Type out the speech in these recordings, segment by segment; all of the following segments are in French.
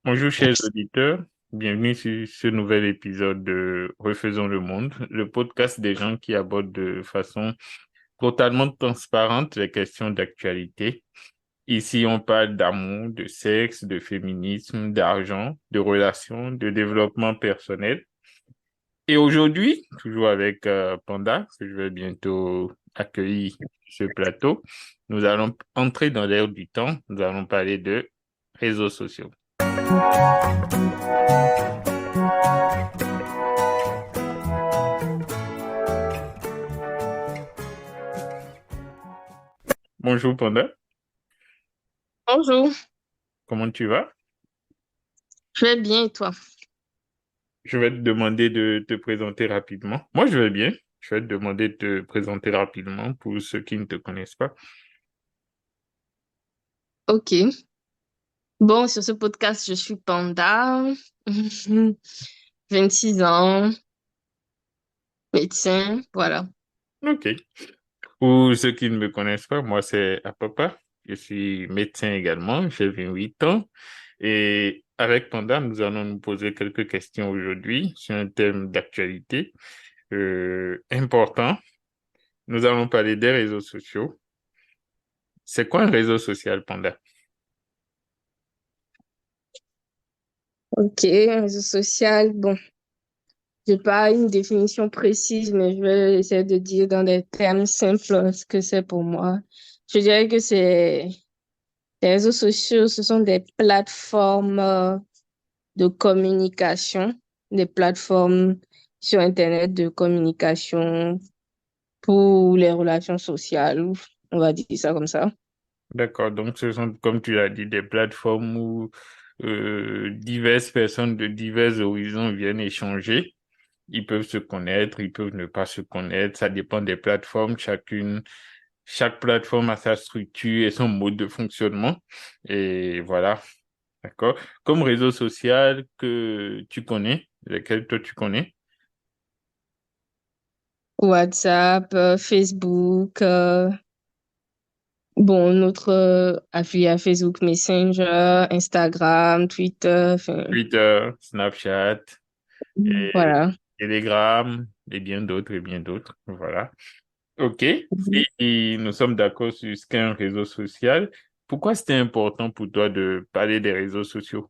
Bonjour chers auditeurs, bienvenue sur ce nouvel épisode de Refaisons le monde, le podcast des gens qui abordent de façon totalement transparente les questions d'actualité. Ici, on parle d'amour, de sexe, de féminisme, d'argent, de relations, de développement personnel. Et aujourd'hui, toujours avec Panda, que je vais bientôt accueillir sur ce plateau, nous allons entrer dans l'ère du temps, nous allons parler de réseaux sociaux. Bonjour Panda, Bonjour, comment tu vas? je vais bien et toi? Je vais te demander de te présenter rapidement. Moi, je vais bien. Je vais te demander de te présenter rapidement pour ceux qui ne te connaissent pas. Ok. Bon, sur ce podcast, je suis Panda, 26 ans, médecin, voilà. OK. Pour ceux qui ne me connaissent pas, moi, c'est Apapa. Je suis médecin également. J'ai 28 ans. Et avec Panda, nous allons nous poser quelques questions aujourd'hui sur un thème d'actualité important. Nous allons parler des réseaux sociaux. C'est quoi un réseau social, Panda? Ok, réseau social, bon, j'ai pas une définition précise, mais je vais essayer de dire dans des termes simples ce que c'est pour moi. Je dirais que les réseaux sociaux, ce sont des plateformes de communication, des plateformes sur Internet de communication pour les relations sociales, on va dire ça comme ça. D'accord, donc ce sont, comme tu l'as dit, des plateformes où diverses personnes de divers horizons viennent échanger. Ils peuvent se connaître, ils peuvent ne pas se connaître, ça dépend des plateformes. Chaque plateforme a sa structure et son mode de fonctionnement. Et voilà, d'accord. Comme réseau social que tu connais, lesquels toi tu connais. WhatsApp, Facebook, bon, notre affilié Facebook Messenger, Instagram, Twitter, enfin, Twitter, Snapchat, et voilà. Telegram, et bien d'autres, et bien d'autres. Voilà. OK. Mhm. Et nous sommes d'accord sur ce qu'est un réseau social. Pourquoi c'était important pour toi de parler des réseaux sociaux?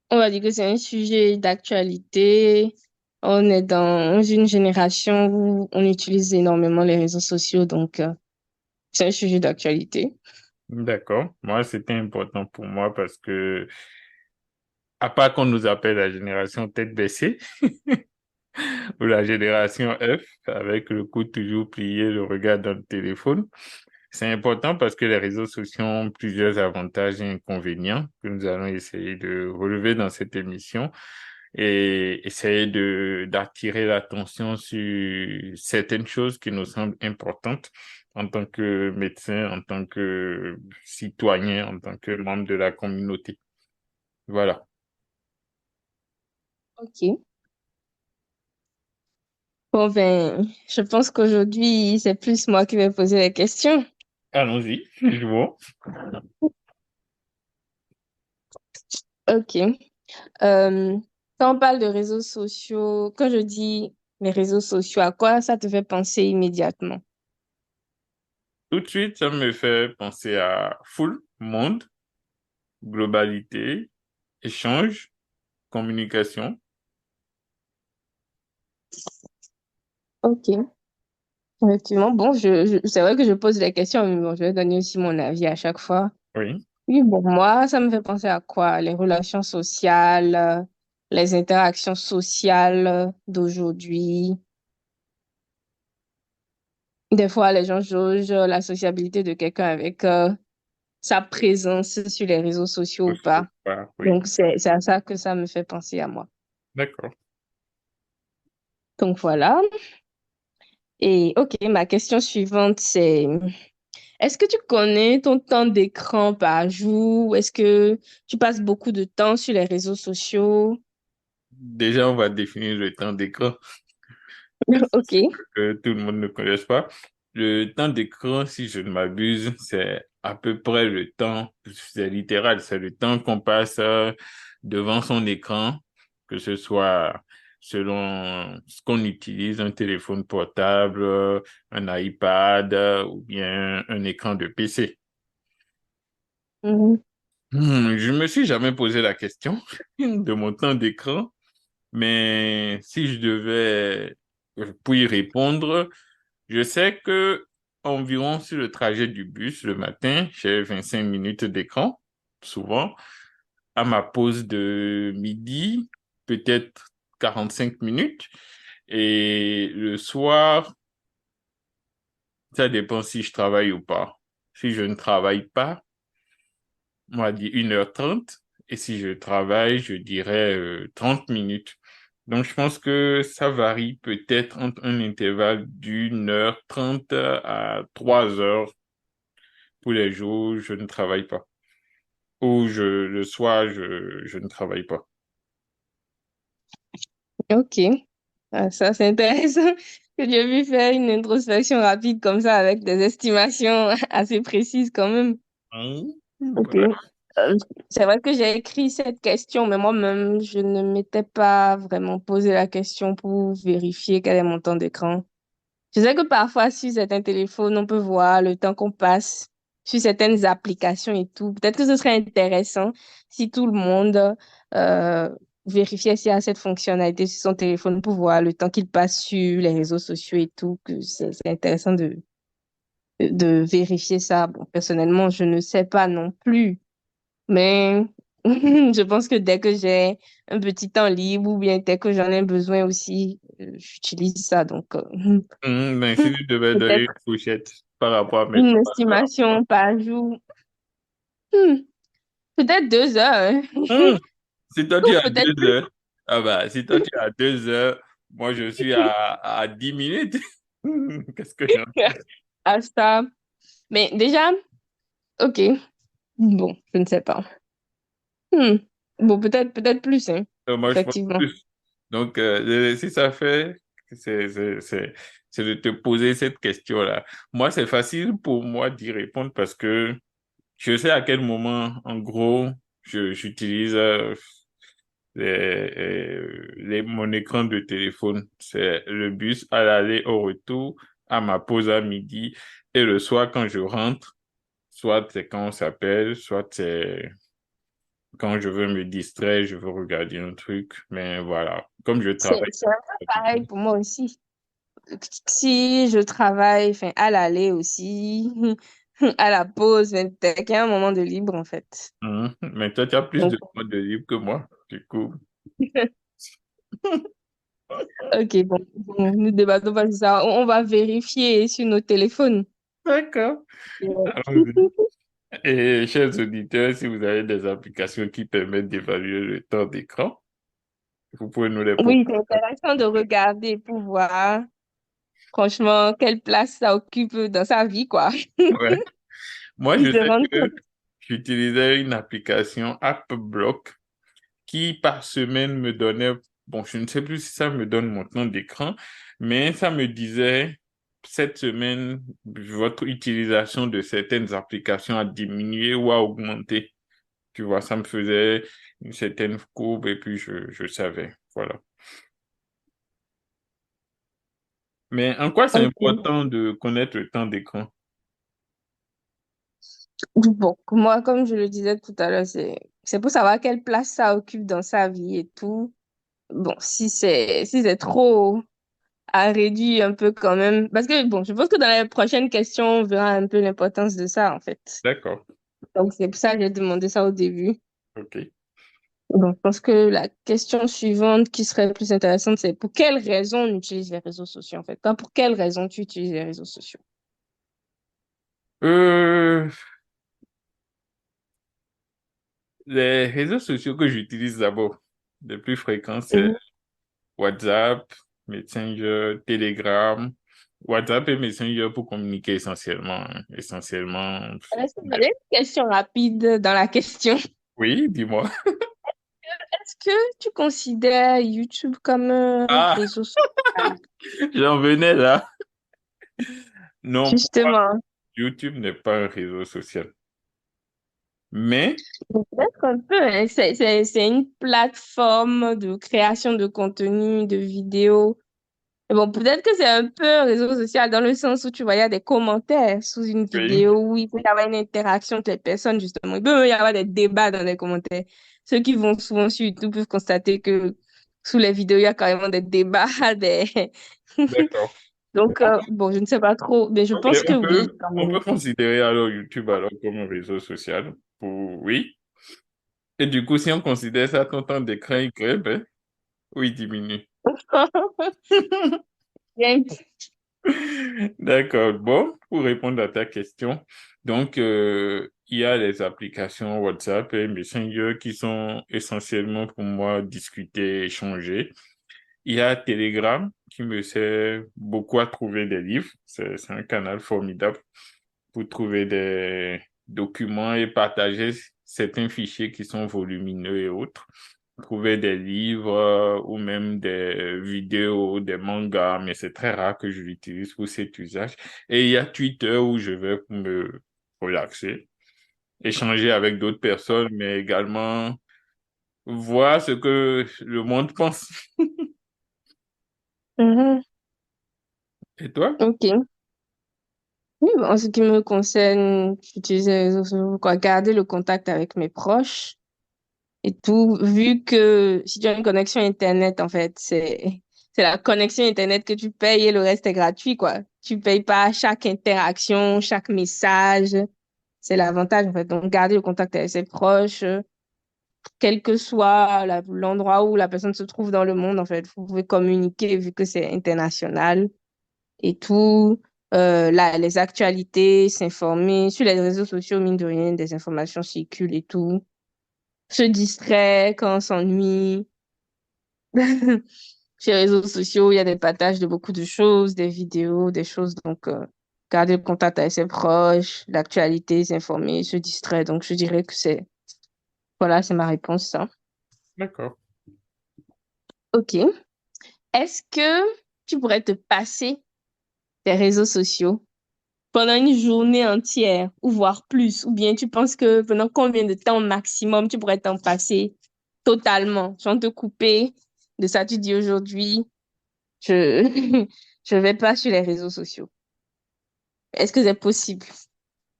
On va dire que c'est un sujet d'actualité. On est dans une génération où on utilise énormément les réseaux sociaux, donc c'est un sujet d'actualité. D'accord. Moi, c'était important pour moi parce que, à part qu'on nous appelle la génération tête baissée ou la génération F, avec le coude toujours plié, le regard dans le téléphone, c'est important parce que les réseaux sociaux ont plusieurs avantages et inconvénients que nous allons essayer de relever dans cette émission et essayer d'attirer l'attention sur certaines choses qui nous semblent importantes en tant que médecin, en tant que citoyen, en tant que membre de la communauté. Voilà. Ok. Bon, ben, je pense qu'aujourd'hui, c'est plus moi qui vais poser les questions. Allons-y, jouons. Ok. Euh, Quand on parle de réseaux sociaux, quand je dis les réseaux sociaux, à quoi ça te fait penser immédiatement? Tout de suite, ça me fait penser à foule, monde, globalité, échange, communication. Ok. Effectivement, bon, c'est vrai que je pose des questions, mais bon, je vais donner aussi mon avis à chaque fois. Oui. Oui, bon, moi, ça me fait penser à quoi? Les relations sociales, les interactions sociales d'aujourd'hui. Des fois, les gens jaugent la sociabilité de quelqu'un avec sa présence sur les réseaux sociaux ou pas. Oui. Donc, c'est à ça que ça me fait penser à moi. D'accord. Donc, voilà. Et OK, ma question suivante, c'est, est-ce que tu connais ton temps d'écran par jour? Est-ce que tu passes beaucoup de temps sur les réseaux sociaux? Déjà, on va définir le temps d'écran OK. que tout le monde ne connaisse pas. Le temps d'écran, si je ne m'abuse, c'est à peu près le temps, c'est littéral, c'est le temps qu'on passe devant son écran, que ce soit selon ce qu'on utilise, un téléphone portable, un iPad ou bien un écran de PC. Mhm. Je me suis jamais posé la question de mon temps d'écran, mais si je devais pour y répondre, je sais que environ sur le trajet du bus le matin, j'ai 25 minutes d'écran, souvent. À ma pause de midi, peut-être 45 minutes. Et le soir, ça dépend si je travaille ou pas. Si je ne travaille pas, on va dire 1h30. Et si je travaille, je dirais 30 minutes. Donc, je pense que ça varie peut-être entre un intervalle d'1h30 à 3 heures pour les jours où je ne travaille pas. Ou le soir, je ne travaille pas. Ok. Ah, ça, c'est intéressant que tu aies pu faire une introspection rapide comme ça avec des estimations assez précises quand même. Hein? Ok. Voilà. Euh, c'est vrai que j'ai écrit cette question, mais moi-même, je ne m'étais pas vraiment posé la question pour vérifier quel est mon temps d'écran. Je sais que parfois, sur certains téléphones, on peut voir le temps qu'on passe sur certaines applications et tout. Peut-être que ce serait intéressant si tout le monde euh, vérifiait s'il y a cette fonctionnalité sur son téléphone pour voir le temps qu'il passe sur les réseaux sociaux et tout, que c'est intéressant de vérifier ça. Bon, personnellement, je ne sais pas non plus, mais je pense que dès que j'ai un petit temps libre ou bien dès que j'en ai besoin aussi, j'utilise ça. Donc, Ben, si tu devais donner une peut-être fourchette par rapport à mes une 3 heures. estimation par jour. Hmm, peut-être 2 heures, hein. Hum, si toi tu Ou es à peut-être 2 heures, ah bah, si toi tu es à 2 heures, moi je suis à 10 minutes. Qu'est-ce que j'en plus à ça. Mais déjà, ok. Bon, je ne sais pas. Hmm. Bon, peut-être plus, hein. Moi je pense Effectivement. plus. Donc, si ça fait, c'est, c'est, c'est, c'est de te poser cette question-là. Moi, c'est facile pour moi d'y répondre parce que je sais à quel moment, en gros, j'utilise mon écran de téléphone. C'est le bus à l'aller, au retour, à ma pause à midi et le soir quand je rentre, soit c'est quand on s'appelle, soit c'est quand je veux me distraire, je veux regarder un truc. Mais voilà, comme je travaille. C'est un peu pareil pour moi aussi. Si je travaille, enfin, à l'aller aussi, à la pause, mais dès qu'il y a un moment de libre, en fait. Mais toi, tu as plus Donc, de temps de libre que moi, du coup. ok, bon, nous débattons pas de ça. On va vérifier sur nos téléphones. D'accord. Ouais. Allons-y. Et chers auditeurs, si vous avez des applications qui permettent d'évaluer le temps d'écran, vous pouvez nous les proposer. Oui, c'est intéressant de regarder pour voir, franchement, quelle place ça occupe dans sa vie, quoi. Ouais. Moi, Puis je se sais rendre que compte. j'utilisais une application AppBlock qui, par semaine, me donnait, bon, je ne sais plus si ça me donne mon temps d'écran, mais ça me disait, cette semaine, votre utilisation de certaines applications a diminué ou a augmenté. Tu vois, ça me faisait une certaine courbe et puis je savais. Voilà. Mais en quoi c'est Ok. important de connaître le temps d'écran? Bon, moi, comme je le disais tout à l'heure, c'est pour savoir quelle place ça occupe dans sa vie et tout. Bon, si c'est trop à réduire un peu quand même. Parce que, bon, je pense que dans les prochaines questions, on verra un peu l'importance de ça, en fait. D'accord. Donc, c'est pour ça que j'ai demandé ça au début. OK. Donc, je pense que la question suivante qui serait plus intéressante, c'est pour quelles raisons on utilise les réseaux sociaux, en fait. Toi, pour quelles raisons tu utilises les réseaux sociaux? Euh, les réseaux sociaux que j'utilise d'abord, les plus fréquents, c'est Mhm. WhatsApp, Messenger, Telegram. WhatsApp et Messenger pour communiquer essentiellement, hein. Essentiellement. Est-ce que j'avais une question rapide dans la question? Oui, dis-moi. Est-ce que tu considères YouTube comme un Ah, réseau social? j'en venais là. Non, pour moi, Justement. YouTube n'est pas un réseau social. Mais, Peut-être un peu, hein. C'est une plateforme de création de contenu, de vidéos. Et bon, peut-être que c'est un peu un réseau social dans le sens où tu vois, il y a des commentaires sous une oui, vidéo où il peut y avoir une interaction entre les personnes, justement. Il peut même y avoir des débats dans les commentaires. Ceux qui vont souvent sur YouTube peuvent constater que sous les vidéos, il y a carrément des débats, des... d'accord. Donc, bon, je ne sais pas trop, mais je Ok, pense que oui, quand on peut même. considérer alors YouTube alors comme un réseau social. Oui. Et du coup, si on considère ça, ton temps d'écran, il crée, ben, ou il diminue. Bien. D'accord. Bon, pour répondre à ta question, donc, il y a les applications WhatsApp et Messenger qui sont essentiellement pour moi discuter, échanger. Il y a Telegram qui me sert beaucoup à trouver des livres. C'est un canal formidable pour trouver des documents et partager certains fichiers qui sont volumineux et autres. Trouver des livres ou même des vidéos, des mangas, mais c'est très rare que je l'utilise pour cet usage. Et il y a Twitter où je vais pour me relaxer, échanger avec d'autres personnes, mais également voir ce que le monde pense. Mhm. Et toi? Ok. Oui, bon, en ce qui me concerne, j'utilise les réseaux sociaux pour quoi, garder le contact avec mes proches et tout, vu que si tu as une connexion Internet, en fait, c'est la connexion Internet que tu payes et le reste est gratuit, quoi. Tu payes pas chaque interaction, chaque message. C'est l'avantage, en fait. Donc, garder le contact avec ses proches, quel que soit l'endroit où la personne se trouve dans le monde, en fait. Vous pouvez communiquer vu que c'est international et tout, les actualités, s'informer. Sur les réseaux sociaux, mine de rien, des informations circulent et tout. Se distraire quand on s'ennuie. Sur les réseaux sociaux, il y a des partages de beaucoup de choses, des vidéos, des choses. Donc, garder le contact avec ses proches, l'actualité, s'informer, se distraire. Donc, je dirais que voilà, c'est ma réponse, ça. D'accord. OK. Est-ce que tu pourrais te passer des réseaux sociaux pendant une journée entière, ou voire plus, ou bien tu penses que pendant combien de temps maximum tu pourrais t'en passer totalement, sans te couper de ça, tu dis aujourd'hui, je je vais pas sur les réseaux sociaux. Est-ce que c'est possible?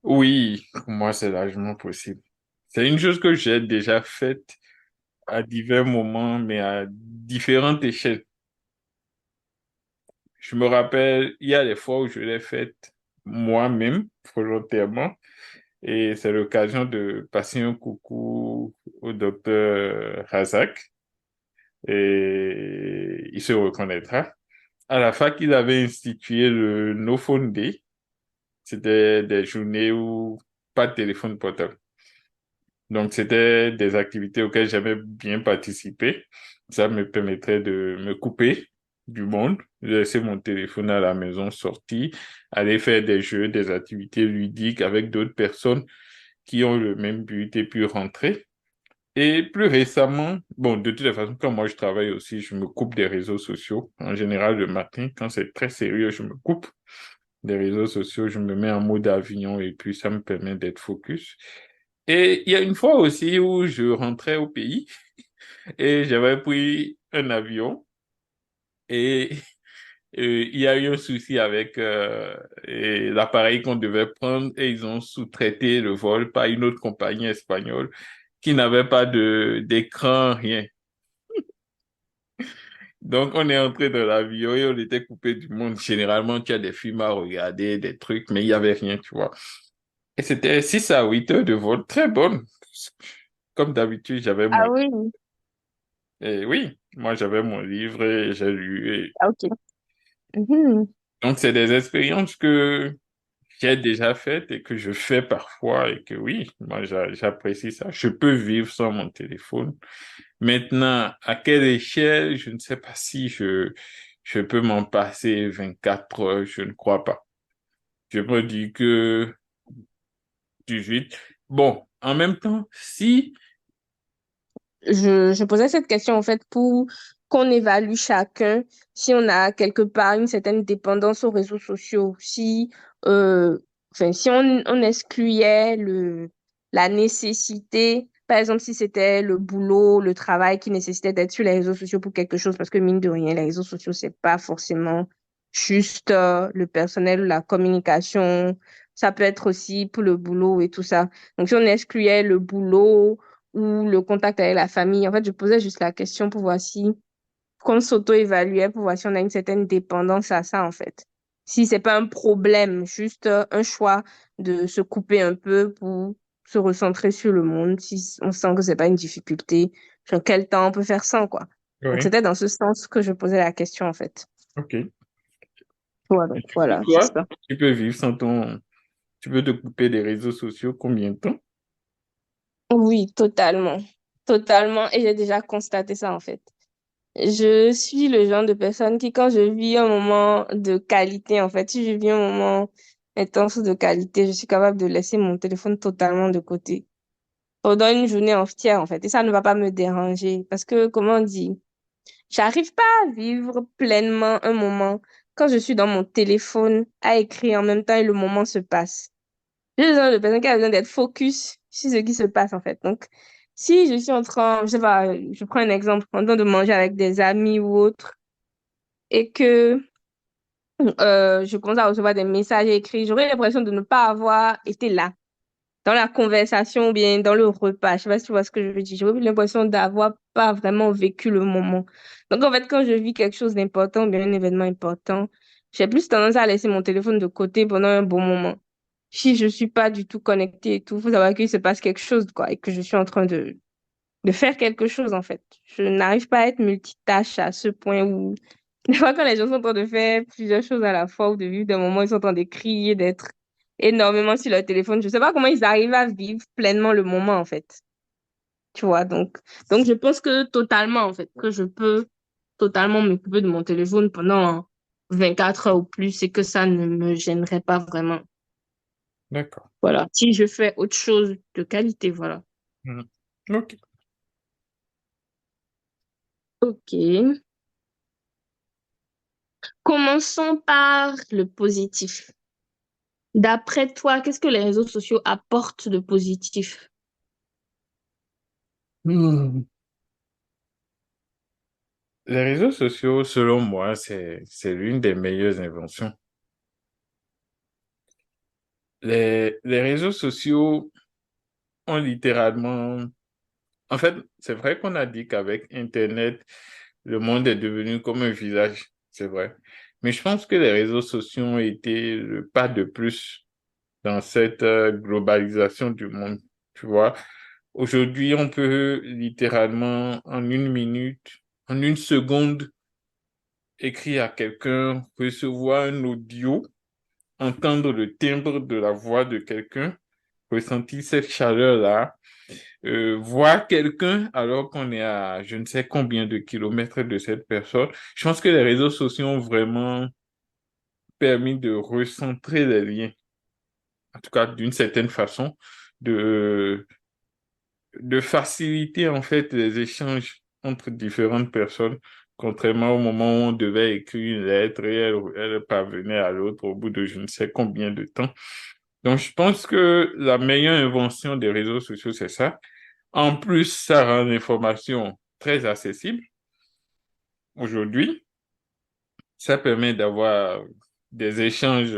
Oui, pour moi, c'est largement possible. C'est une chose que j'ai déjà faite à divers moments, mais à différentes échelles. Je me rappelle, il y a des fois où je l'ai faite moi-même, volontairement, et c'est l'occasion de passer un coucou au docteur Razak, et il se reconnaîtra. À la fac, il avait institué le No Phone Day. C'était des journées où pas de téléphone portable. Donc, c'était des activités auxquelles j'avais bien participé. Ça me permettrait de me couper du monde, laisser mon téléphone à la maison sorti, aller faire des jeux, des activités ludiques avec d'autres personnes qui ont le même but et puis rentrer. Et plus récemment, bon, de toute façon, quand moi je travaille aussi, je me coupe des réseaux sociaux. En général, le matin, quand c'est très sérieux, je me coupe des réseaux sociaux, je me mets en mode avion et puis ça me permet d'être focus. Et il y a une fois aussi où je rentrais au pays et j'avais pris un avion et il y a eu un souci avec et l'appareil qu'on devait prendre et ils ont sous-traité le vol par une autre compagnie espagnole qui n'avait pas de d'écran, rien. Donc on est entré dans l'avion et on était coupé du monde. Généralement, tu as des films à regarder, des trucs, mais il y avait rien, tu vois. Et c'était 6 à 8 heures de vol, très bonne. Comme d'habitude, j'avais Ah mon... oui, Et oui, moi j'avais mon livre et j'ai lu. ah, ok. Mhm. Donc, c'est des expériences que j'ai déjà faites et que je fais parfois et que oui, moi j'apprécie ça. Je peux vivre sans mon téléphone. Maintenant, à quelle échelle, je ne sais pas si je peux m'en passer 24 heures, je ne crois pas. Je me dis que 18. Bon, en même temps, si, Je posais cette question en fait pour qu'on évalue chacun si on a quelque part une certaine dépendance aux réseaux sociaux, si euh, enfin, si on excluait la nécessité, par exemple, si c'était le boulot, le travail qui nécessitait d'être sur les réseaux sociaux pour quelque chose, parce que mine de rien, les réseaux sociaux, c'est pas forcément juste le personnel ou la communication. Ça peut être aussi pour le boulot et tout ça. Donc, si on excluait le boulot ou le contact avec la famille, en fait, je posais juste la question pour voir si qu'on s'auto-évaluait pour voir si on a une certaine dépendance à ça, en fait. Si c'est pas un problème, juste un choix de se couper un peu pour se recentrer sur le monde, si on sent que c'est pas une difficulté, sur quel temps on peut faire sans, quoi. Donc, Oui, c'était dans ce sens que je posais la question, en fait. ok. Ouais, Et donc du coup, voilà, c'est toi, ça. tu peux vivre sans ton... Tu peux te couper des réseaux sociaux combien de temps? Oui, totalement. Totalement. Et j'ai déjà constaté ça, en fait. Je suis le genre de personne qui, quand je vis un moment de qualité, en fait, si je vis un moment intense de qualité, je suis capable de laisser mon téléphone totalement de côté pendant une journée entière, en fait. Et ça ne va pas me déranger parce que, comment on dit, j'arrive pas à vivre pleinement un moment quand je suis dans mon téléphone à écrire en même temps et le moment se passe. Je suis le genre de personne qui a besoin d'être focus sur ce qui se passe, en fait. Donc, si je suis en train, je sais pas, je prends un exemple, en train de manger avec des amis ou autre, et que je commence à recevoir des messages écrits, j'aurais l'impression de ne pas avoir été là, dans la conversation ou bien dans le repas. Je sais pas si tu vois ce que je veux dire. J'aurais l'impression d'avoir pas vraiment vécu le moment. Donc, en fait, quand je vis quelque chose d'important ou bien un événement important, j'ai plus tendance à laisser mon téléphone de côté pendant un bon moment. Si je suis pas du tout connectée et tout, faut savoir qu'il se passe quelque chose, quoi, et que je suis en train de faire quelque chose, en fait. Je n'arrive pas à être multitâche à ce point où, des fois, quand les gens sont en train de faire plusieurs choses à la fois ou de vivre des moments, ils sont en train de crier, d'être énormément sur leur téléphone. Je sais pas comment ils arrivent à vivre pleinement le moment, en fait. Tu vois, donc je pense que totalement, en fait, que je peux totalement m'occuper de mon téléphone pendant 24 heures ou plus et que ça ne me gênerait pas vraiment. D'accord. Voilà. Si je fais autre chose de qualité, voilà. Mhm. Ok. Ok. Commençons par le positif. D'après toi, qu'est-ce que les réseaux sociaux apportent de positif? Hmm. Les réseaux sociaux, selon moi, c'est l'une des meilleures inventions. Les réseaux sociaux ont littéralement... En fait, c'est vrai qu'on a dit qu'avec Internet, le monde est devenu comme un village, c'est vrai. Mais je pense que les réseaux sociaux ont été le pas de plus dans cette globalisation du monde. Tu vois, aujourd'hui, on peut littéralement, en une minute, en une seconde, écrire à quelqu'un, recevoir un audio, entendre le timbre de la voix de quelqu'un, ressentir cette chaleur-là, voir quelqu'un alors qu'on est à je ne sais combien de kilomètres de cette personne. Je pense que les réseaux sociaux ont vraiment permis de recentrer les liens, en tout cas d'une certaine façon, de, de faciliter en fait les échanges entre différentes personnes, contrairement au moment où on devait écrire une lettre et elle parvenait à l'autre au bout de je ne sais combien de temps. Donc, je pense que la meilleure invention des réseaux sociaux, c'est ça. En plus, ça rend l'information très accessible. Aujourd'hui, ça permet d'avoir des échanges.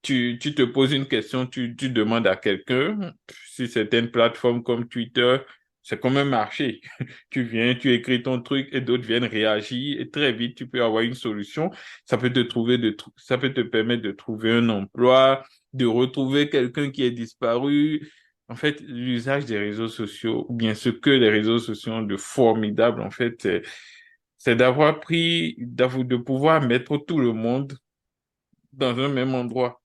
Tu te poses une question, tu demandes à quelqu'un, sur certaines plateformes comme Twitter, c'est comme un marché. Tu viens, tu écris ton truc et d'autres viennent réagir et très vite, tu peux avoir une solution. Ça peut te permettre de trouver un emploi, de retrouver quelqu'un qui est disparu. En fait, l'usage des réseaux sociaux, ou bien ce que les réseaux sociaux ont de formidable, en fait, c'est d'avoir de pouvoir mettre tout le monde dans un même endroit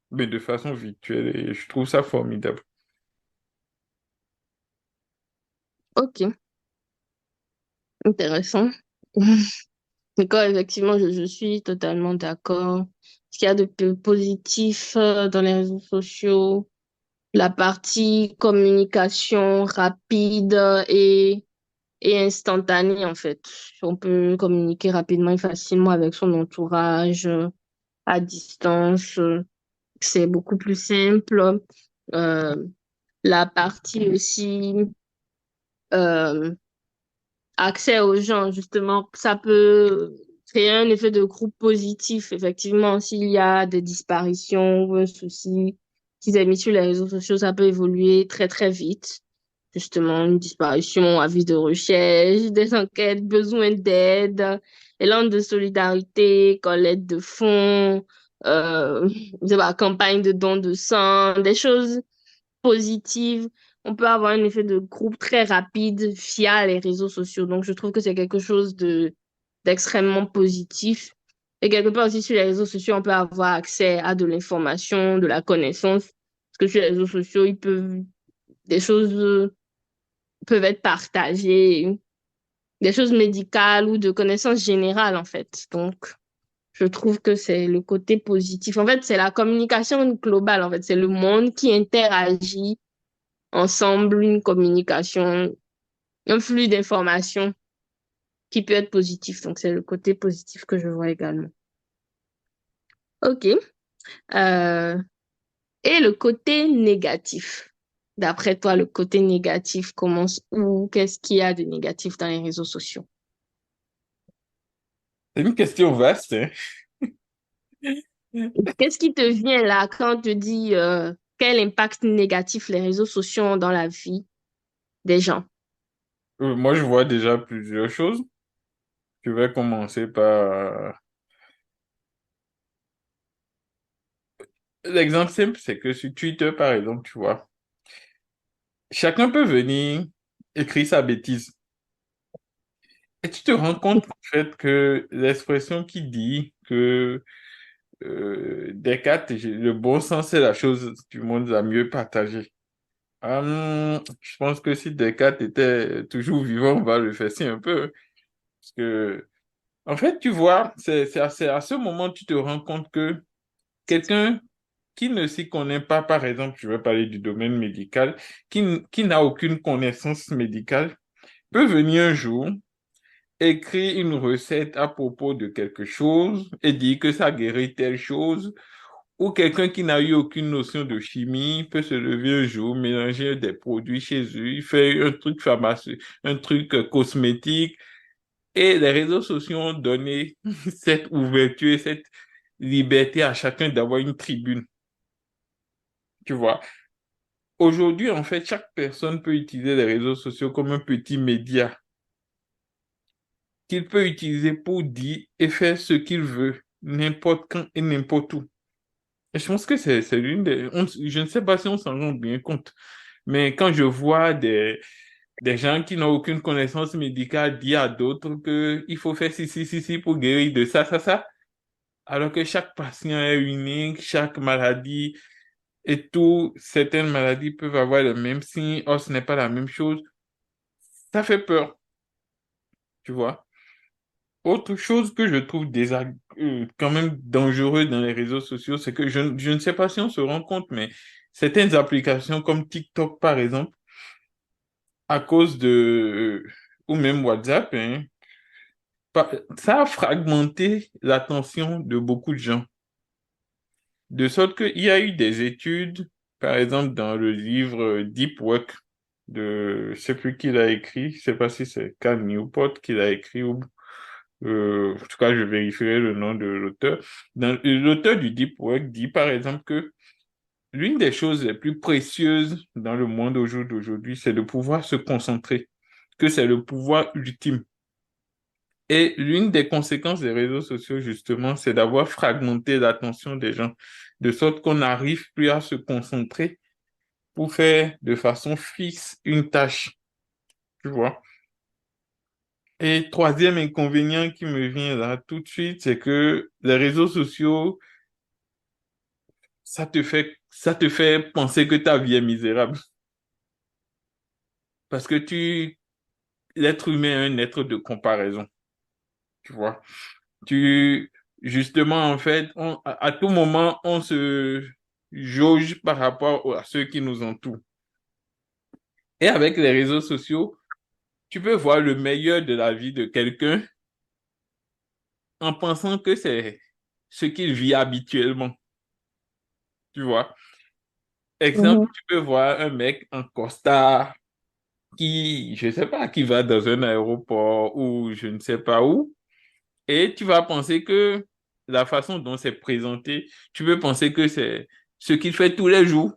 mais de façon virtuelle et je trouve ça formidable. Ok, intéressant. D'accord, effectivement, je suis totalement d'accord. Ce qu'il y a de plus positif dans les réseaux sociaux, la partie communication rapide et instantanée, en fait. On peut communiquer rapidement et facilement avec son entourage. à distance. C'est beaucoup plus simple. Euh, la partie aussi euh, accès aux gens, justement, ça peut créer un effet de groupe positif. Effectivement, s'il y a des disparitions ou un souci qui est mis sur les réseaux sociaux, ça peut évoluer très, très vite. Justement, une disparition, avis de recherche, des enquêtes, besoin d'aide, élan de solidarité, collecte de fonds, je sais pas, campagne de dons de sang, des choses positive, on peut avoir un effet de groupe très rapide via les réseaux sociaux. Donc, je trouve que c'est quelque chose d'extrêmement positif. Et quelque part aussi sur les réseaux sociaux, on peut avoir accès à de l'information, de la connaissance. Parce que sur les réseaux sociaux, des choses peuvent être partagées, des choses médicales ou de connaissances générales, en fait. Donc, je trouve que c'est le côté positif. En fait, c'est la communication globale, en fait. C'est le monde qui interagit ensemble, une communication, un flux d'informations qui peut être positif. Donc, c'est le côté positif que je vois également. OK. Euh, et le côté négatif. D'après toi, le côté négatif commence où? Qu'est-ce qu'il y a de négatif dans les réseaux sociaux? C'est une question vaste, hein. Qu'est-ce qui te vient là quand on te dit quel impact négatif les réseaux sociaux ont dans la vie des gens? Moi, je vois déjà plusieurs choses. Je vais commencer par... L'exemple simple, c'est que sur Twitter, par exemple, tu vois, chacun peut venir écrire sa bêtise. Et tu te rends compte, en fait, que l'expression qui dit que Descartes, le bon sens, c'est la chose du monde la mieux partagée. Je pense que si Descartes était toujours vivant, on va le fesser un peu. Parce que, en fait, tu vois, c'est à ce moment que tu te rends compte que quelqu'un qui ne s'y connaît pas, par exemple, je vais parler du domaine médical, qui n'a aucune connaissance médicale, peut venir un jour, écrire une recette à propos de quelque chose et dire que ça guérit telle chose, ou quelqu'un qui n'a eu aucune notion de chimie peut se lever un jour, mélanger des produits chez eux, il fait un truc pharmaceutique, un truc cosmétique, et les réseaux sociaux ont donné cette ouverture et cette liberté à chacun d'avoir une tribune, tu vois. Aujourd'hui, en fait, chaque personne peut utiliser les réseaux sociaux comme un petit média qu'il peut utiliser pour dire et faire ce qu'il veut, n'importe quand et n'importe où. Et je pense que c'est l'une des... je ne sais pas si on s'en rend bien compte, mais quand je vois des gens qui n'ont aucune connaissance médicale dire à d'autres qu'il faut faire ci pour guérir de ça, alors que chaque patient est unique, chaque maladie et tout, certaines maladies peuvent avoir le même signe, or ce n'est pas la même chose, ça fait peur, tu vois. Autre chose que je trouve quand même dangereux dans les réseaux sociaux, c'est que je ne sais pas si on se rend compte, mais certaines applications comme TikTok, par exemple, à cause de, ou même WhatsApp, hein, ça a fragmenté l'attention de beaucoup de gens. De sorte qu'il y a eu des études, par exemple dans le livre Deep Work de, je sais plus qui l'a écrit, je sais pas si c'est Cal Newport qui l'a écrit ou en tout cas, je vérifierai le nom de l'auteur. L'auteur du Deep Work dit, par exemple, que l'une des choses les plus précieuses dans le monde au jour d'aujourd'hui, c'est de pouvoir se concentrer, que c'est le pouvoir ultime. Et l'une des conséquences des réseaux sociaux, justement, c'est d'avoir fragmenté l'attention des gens, de sorte qu'on n'arrive plus à se concentrer pour faire de façon fixe une tâche, tu vois. Et troisième inconvénient qui me vient là tout de suite, c'est que les réseaux sociaux, ça te fait penser que ta vie est misérable. Parce que l'être humain est un être de comparaison, tu vois. Tu, justement, en fait, à tout moment, on se jauge par rapport à ceux qui nous entourent. Et avec les réseaux sociaux, tu peux voir le meilleur de la vie de quelqu'un en pensant que ce qu'il vit habituellement, tu vois. Exemple, Mhm. tu peux voir un mec en costard qui, je sais pas, qui va dans un aéroport ou je ne sais pas où, et tu vas penser que la façon dont c'est présenté, tu peux penser que c'est ce qu'il fait tous les jours.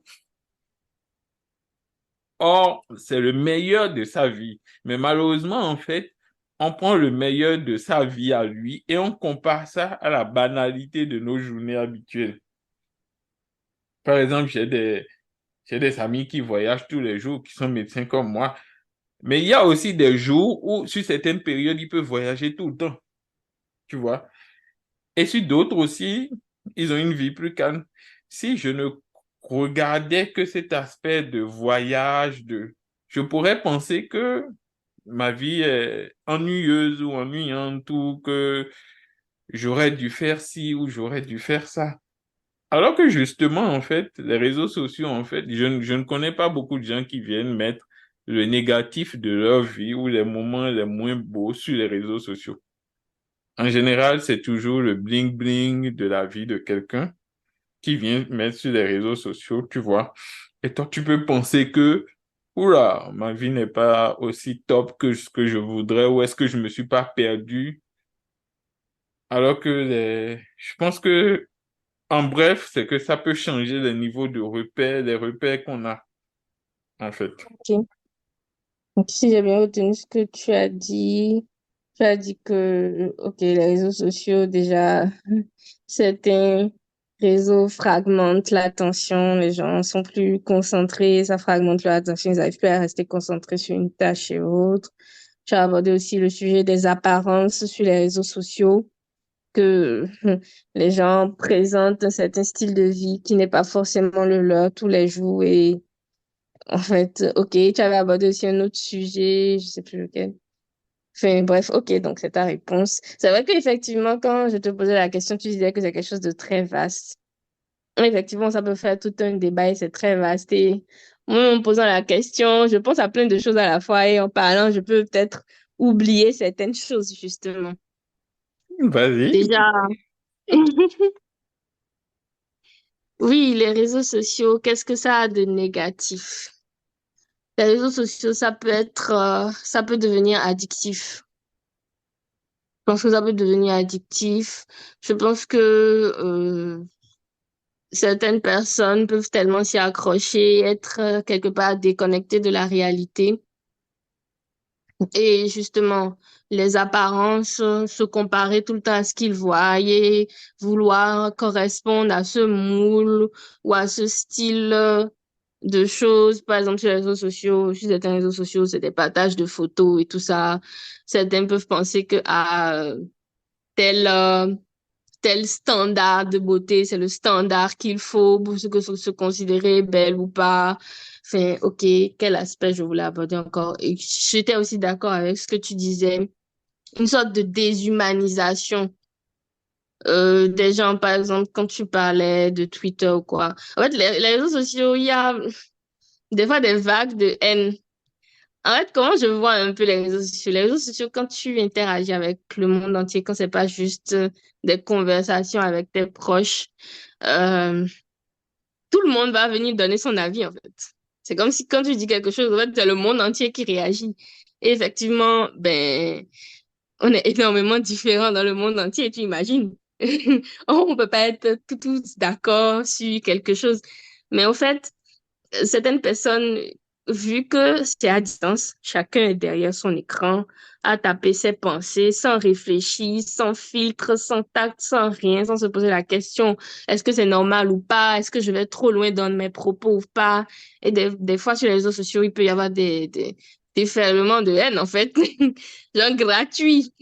Or, c'est le meilleur de sa vie. Mais malheureusement, en fait, on prend le meilleur de sa vie à lui et on compare ça à la banalité de nos journées habituelles. Par exemple, j'ai des amis qui voyagent tous les jours, qui sont médecins comme moi. Mais il y a aussi des jours où, sur certaines périodes, ils peuvent voyager tout le temps, tu vois. Et sur d'autres aussi, ils ont une vie plus calme. Si je ne regardais que cet aspect de voyage, je pourrais penser que ma vie est ennuyeuse ou ennuyante ou que j'aurais dû faire ci ou j'aurais dû faire ça. Alors que justement, en fait, les réseaux sociaux, en fait, je ne connais pas beaucoup de gens qui viennent mettre le négatif de leur vie ou les moments les moins beaux sur les réseaux sociaux. En général, c'est toujours le bling-bling de la vie de quelqu'un qui vient mettre sur les réseaux sociaux, tu vois. Et toi, tu peux penser que, oula, ma vie n'est pas aussi top que ce que je voudrais, ou est-ce que je me suis pas perdu? Alors que je pense que, en bref, c'est que ça peut changer les niveaux de repères, les repères qu'on a, en fait. Ok. Donc, si j'ai bien retenu ce que tu as dit que, ok, les réseaux sociaux, déjà, certains réseaux fragmentent l'attention, les gens sont plus concentrés, ça fragmente leur attention, ils n'arrivent plus à rester concentrés sur une tâche et autre. Tu as abordé aussi le sujet des apparences sur les réseaux sociaux, que les gens présentent un certain style de vie qui n'est pas forcément le leur tous les jours et en fait, ok, tu avais abordé aussi un autre sujet, je sais plus lequel. Enfin, bref, ok, donc c'est ta réponse. C'est vrai qu'effectivement, quand je te posais la question, tu disais que c'est quelque chose de très vaste. Effectivement, ça peut faire tout un débat et c'est très vaste. Et moi, en me posant la question, je pense à plein de choses à la fois et en parlant, je peux peut-être oublier certaines choses, justement. Vas-y. Déjà, oui, les réseaux sociaux, qu'est-ce que ça a de négatif? Les réseaux sociaux, ça peut devenir addictif. Je pense que ça peut devenir addictif. Je pense que certaines personnes peuvent tellement s'y accrocher, être quelque part déconnectées de la réalité. Et justement, les apparences, se comparer tout le temps à ce qu'ils voient et vouloir correspondre à ce moule ou à ce style de choses. Par exemple, sur les réseaux sociaux, sur certains réseaux sociaux, c'est des partages de photos et tout ça. Certains peuvent penser que tel, euh, tel standard de beauté, c'est le standard qu'il faut pour se considérer belle ou pas. Enfin, ok, quel aspect je voulais aborder encore? Et j'étais aussi d'accord avec ce que tu disais, une sorte de déshumanisation des gens, par exemple, quand tu parlais de Twitter ou quoi. En fait, les réseaux sociaux, il y a des fois des vagues de haine. En fait, comment je vois un peu les réseaux sociaux? Les réseaux sociaux, quand tu interagis avec le monde entier, quand c'est pas juste des conversations avec tes proches, euh, tout le monde va venir donner son avis, en fait. C'est comme si quand tu dis quelque chose, en fait, c'est le monde entier qui réagit. Et effectivement, ben, on est énormément différents dans le monde entier, tu imagines. On peut pas être tous d'accord sur quelque chose. Mais en fait, certaines personnes, vu que c'est à distance, chacun est derrière son écran, à taper ses pensées sans réfléchir, sans filtre, sans tact, sans rien, sans se poser la question, est-ce que c'est normal ou pas? Est-ce que je vais trop loin dans mes propos ou pas? Et des fois, sur les réseaux sociaux, il peut y avoir des déferlements de haine, en fait, genre gratuit.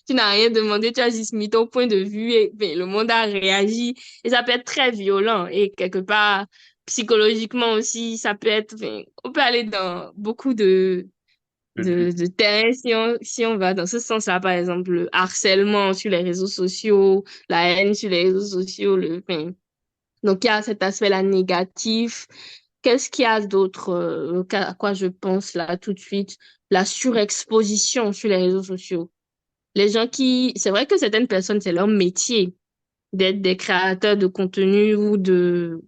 Tu n'as rien demandé, tu as juste mis ton point de vue et ben, le monde a réagi. Et ça peut être très violent. Et quelque part, psychologiquement aussi, ça peut être, enfin, on peut aller dans beaucoup de terrains si on va dans ce sens-là, par exemple, le harcèlement sur les réseaux sociaux, la haine sur les réseaux sociaux, enfin, donc il y a cet aspect-là négatif. Qu'est-ce qu'il y a d'autre, à quoi je pense là tout de suite? La surexposition sur les réseaux sociaux. Les gens qui, c'est vrai que certaines personnes, c'est leur métier d'être des créateurs de contenu ou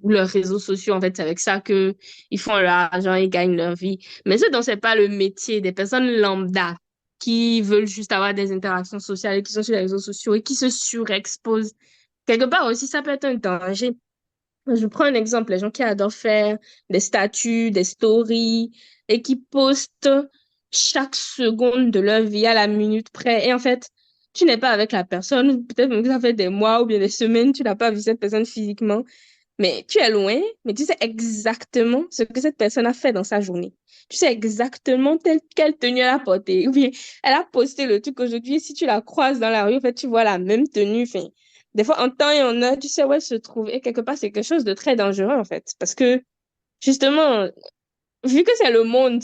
leurs réseaux sociaux. En fait, c'est avec ça que ils font leur argent, ils gagnent leur vie. Mais ce dont c'est pas le métier des personnes lambda qui veulent juste avoir des interactions sociales et qui sont sur les réseaux sociaux et qui se surexposent. Quelque part aussi, ça peut être un danger. Je prends un exemple, les gens qui adorent faire des statuts, des stories et qui postent chaque seconde de leur vie à la minute près. Et en fait, tu n'es pas avec la personne, peut-être même que ça fait des mois ou bien des semaines, tu n'as pas vu cette personne physiquement, mais tu es loin, mais tu sais exactement ce que cette personne a fait dans sa journée. Tu sais exactement quelle tenue elle a portée. Ou bien, elle a posté le truc aujourd'hui, et si tu la croises dans la rue, en fait, tu vois la même tenue. Enfin, des fois, en temps et en heure, tu sais où elle se trouve. Et quelque part, c'est quelque chose de très dangereux, en fait. Parce que, justement, vu que c'est le monde,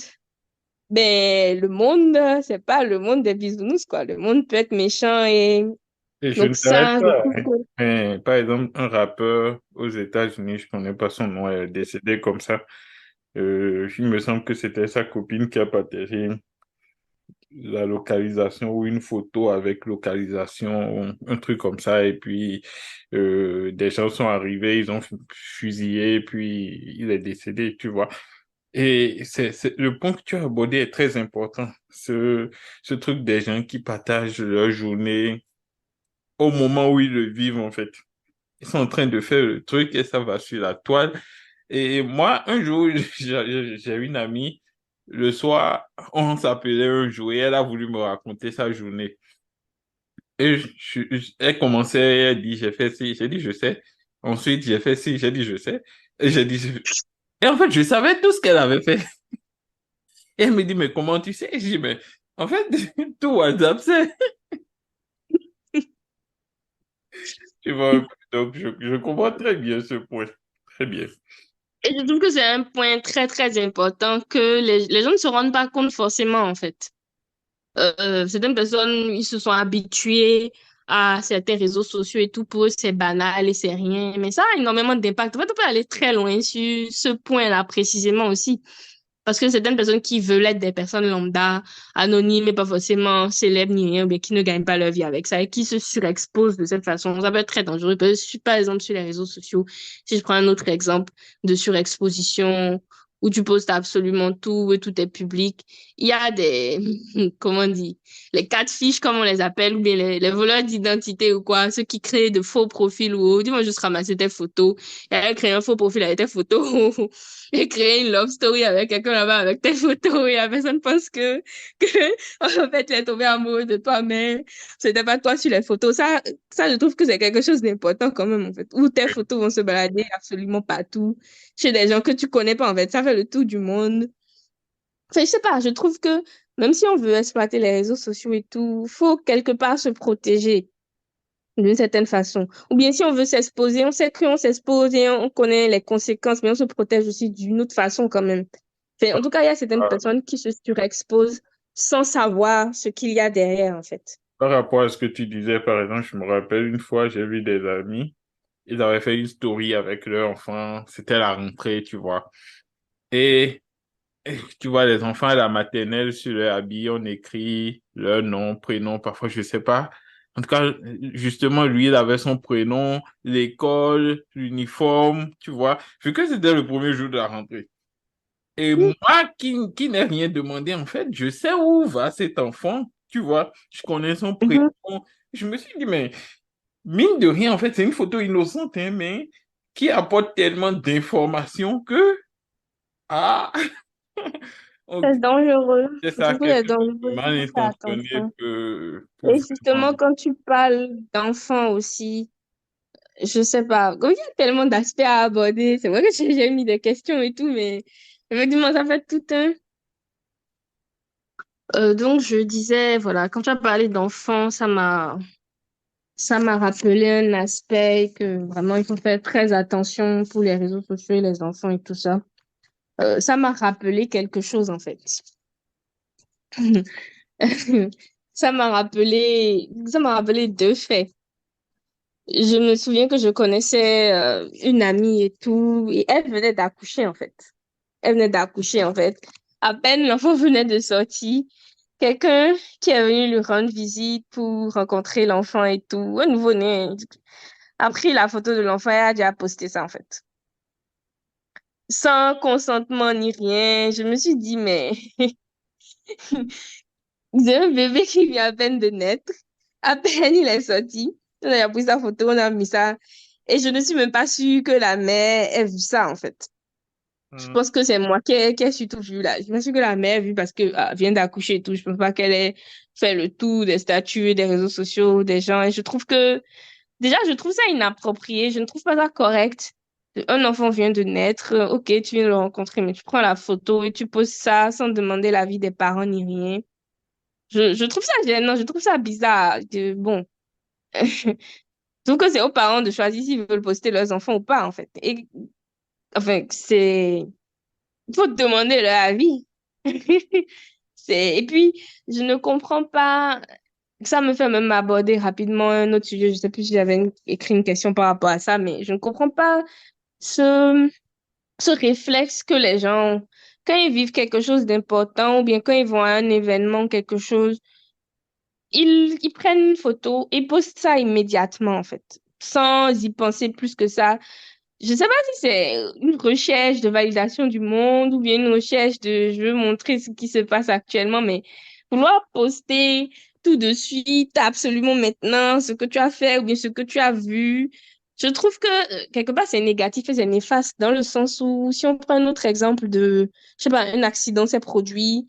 ben, le monde, c'est pas le monde des bisounours, quoi. Le monde peut être méchant et Et je donc ne savais ça, je pas, trouve hein. que... Mais, par exemple, un rappeur aux États-Unis, je connais pas son nom, elle est décédée comme ça. Il me semble que c'était sa copine qui a partagé la localisation ou une photo avec localisation, un truc comme ça. Et puis, des gens sont arrivés, ils ont fusillé, et puis il est décédé, tu vois. Et le point que tu as abordé est très important. Ce truc des gens qui partagent leur journée au moment où ils le vivent, en fait. Ils sont en train de faire le truc et ça va sur la toile. Et moi, un jour, j'ai une amie, le soir, on s'appelait un jour et elle a voulu me raconter sa journée. Et elle commençait, elle dit, j'ai fait ci, j'ai dit, je sais. Ensuite, j'ai fait ci, j'ai dit, je sais. Et j'ai dit, et en fait, je savais tout ce qu'elle avait fait. Et elle me dit, mais comment tu sais? Et je dis, mais en fait, tout WhatsApp, c'est, tu vois, donc je comprends très bien ce point. Très bien. Et je trouve que c'est un point très, très important que les gens ne se rendent pas compte forcément, en fait. Certaines personnes, ils se sont habitués à certains réseaux sociaux et tout. Pour eux, c'est banal et c'est rien. Mais ça a énormément d'impact. En fait, on peut aller très loin sur ce point-là précisément aussi. Parce que certaines personnes qui veulent être des personnes lambda, anonymes et pas forcément célèbres ni rien, ou bien qui ne gagnent pas leur vie avec ça et qui se surexposent de cette façon, ça peut être très dangereux. Par exemple, sur les réseaux sociaux, si je prends un autre exemple de surexposition où tu postes absolument tout et tout est public, il y a des, comment on dit, les catfish, comme on les appelle, ou bien les voleurs d'identité ou quoi, ceux qui créent de faux profils ou autre. Dis-moi juste ramasser tes photos. Et elle crée un faux profil avec tes photos. Et créer une love story avec quelqu'un là-bas avec tes photos et la personne pense que en fait, tu es tombé amoureux de toi, mais c'était pas toi sur les photos. Ça, je trouve que c'est quelque chose d'important quand même, en fait. Où tes photos vont se balader absolument partout, chez des gens que tu connais pas, en fait. Ça fait le tour du monde. Enfin, je sais pas, je trouve que même si on veut exploiter les réseaux sociaux et tout, faut quelque part se protéger d'une certaine façon. Ou bien si on veut s'exposer, on sait qu'on s'expose et on connaît les conséquences, mais on se protège aussi d'une autre façon quand même. Enfin, en tout cas, il y a certaines personnes qui se surexposent sans savoir ce qu'il y a derrière, en fait. Par rapport à ce que tu disais, par exemple, je me rappelle une fois, j'ai vu des amis, ils avaient fait une story avec leur enfant, c'était la rentrée, tu vois. Et, et tu vois, les enfants à la maternelle, sur leur habit, on écrit leur nom, prénom, parfois, je sais pas. En tout cas, justement, lui, il avait son prénom, l'école, l'uniforme, tu vois. Vu que c'était le premier jour de la rentrée. Et moi, qui n'ai rien demandé, en fait, je sais où va cet enfant, tu vois. Je connais son prénom. Mhm. Je me suis dit, mais mine de rien, en fait, c'est une photo innocente, hein, mais qui apporte tellement d'informations que, ah, on- C'est dangereux. c'est Je ça, trouve que c'est quelque chose dangereux. de Il mal faut faire intentionné attention. peut Et vraiment... justement, quand tu parles d'enfants aussi, je sais pas, comme il y a tellement d'aspects à aborder, c'est vrai que j'ai mis des questions et tout, mais effectivement, ça fait tout un. Donc, je disais, voilà, quand tu as parlé d'enfants, ça m'a rappelé un aspect que vraiment il faut faire très attention pour les réseaux sociaux et les enfants et tout ça. Ça m'a rappelé quelque chose en fait. Ça m'a rappelé deux faits. Je me souviens que je connaissais une amie et tout, et elle venait d'accoucher en fait. Elle venait d'accoucher en fait. À peine l'enfant venait de sortir, quelqu'un qui est venu lui rendre visite pour rencontrer l'enfant et tout, un nouveau-né. a pris la photo de l'enfant et a déjà posté ça, en fait. Sans consentement ni rien. Je me suis dit, mais j'ai un bébé qui vient à peine de naître. À peine il est sorti. On a pris sa photo, on a mis ça. Et je ne suis même pas sûre que la mère ait vu ça, en fait. Je Hmm. pense que c'est moi qui ai surtout vu là. Je me suis que la mère a vu parce que vient d'accoucher et tout. Je pense pas qu'elle ait fait le tour des statuts, des réseaux sociaux, des gens. Et je trouve que, déjà, je trouve ça inapproprié. Je ne trouve pas ça correct. Un enfant vient de naître. Ok, tu viens de le rencontrer, mais tu prends la photo et tu poses ça sans demander l'avis des parents ni rien. Je trouve ça gênant. Je trouve ça bizarre. Bon. Je trouve que c'est aux parents de choisir s'ils veulent poster leurs enfants ou pas, en fait. Et, enfin, il faut demander leur avis. Et puis, je ne comprends pas. Ça me fait même aborder rapidement un autre sujet. Je sais plus si j'avais écrit une question par rapport à ça, mais je ne comprends pas ce, ce réflexe que les gens ont. Quand ils vivent quelque chose d'important ou bien quand ils vont à un événement, quelque chose, ils prennent une photo et postent ça immédiatement, en fait, sans y penser plus que ça. Je sais pas si c'est une recherche de validation du monde ou bien une recherche de je veux montrer ce qui se passe actuellement, mais vouloir poster tout de suite, absolument maintenant, ce que tu as fait ou bien ce que tu as vu, je trouve que quelque part c'est négatif et c'est néfaste dans le sens où si on prend un autre exemple de, je sais pas, un accident s'est produit,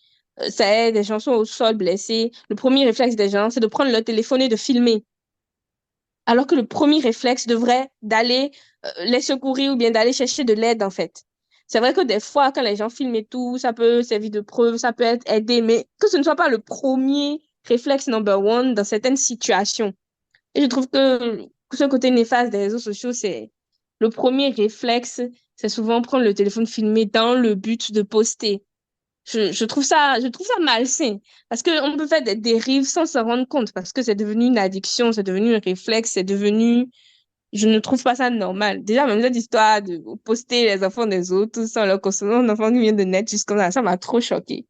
ça est, des gens sont au sol blessés, le premier réflexe des gens c'est de prendre leur téléphone et de filmer. Alors que le premier réflexe devrait d'aller les secourir ou bien d'aller chercher de l'aide, en fait. C'est vrai que des fois, quand les gens filment et tout, ça peut servir de preuve, ça peut être aidé, mais que ce ne soit pas le premier réflexe number one dans certaines situations. Et je trouve que ce côté néfaste des réseaux sociaux, c'est le premier réflexe, c'est souvent prendre le téléphone filmé dans le but de poster. Je trouve ça malsain parce qu'on peut faire des dérives sans s'en rendre compte parce que c'est devenu une addiction, c'est devenu un réflexe, c'est devenu, je ne trouve pas ça normal. Déjà, même cette histoire de poster les enfants des autres sans leur consentement, un enfant qui vient de naître juste comme ça m'a trop choquée.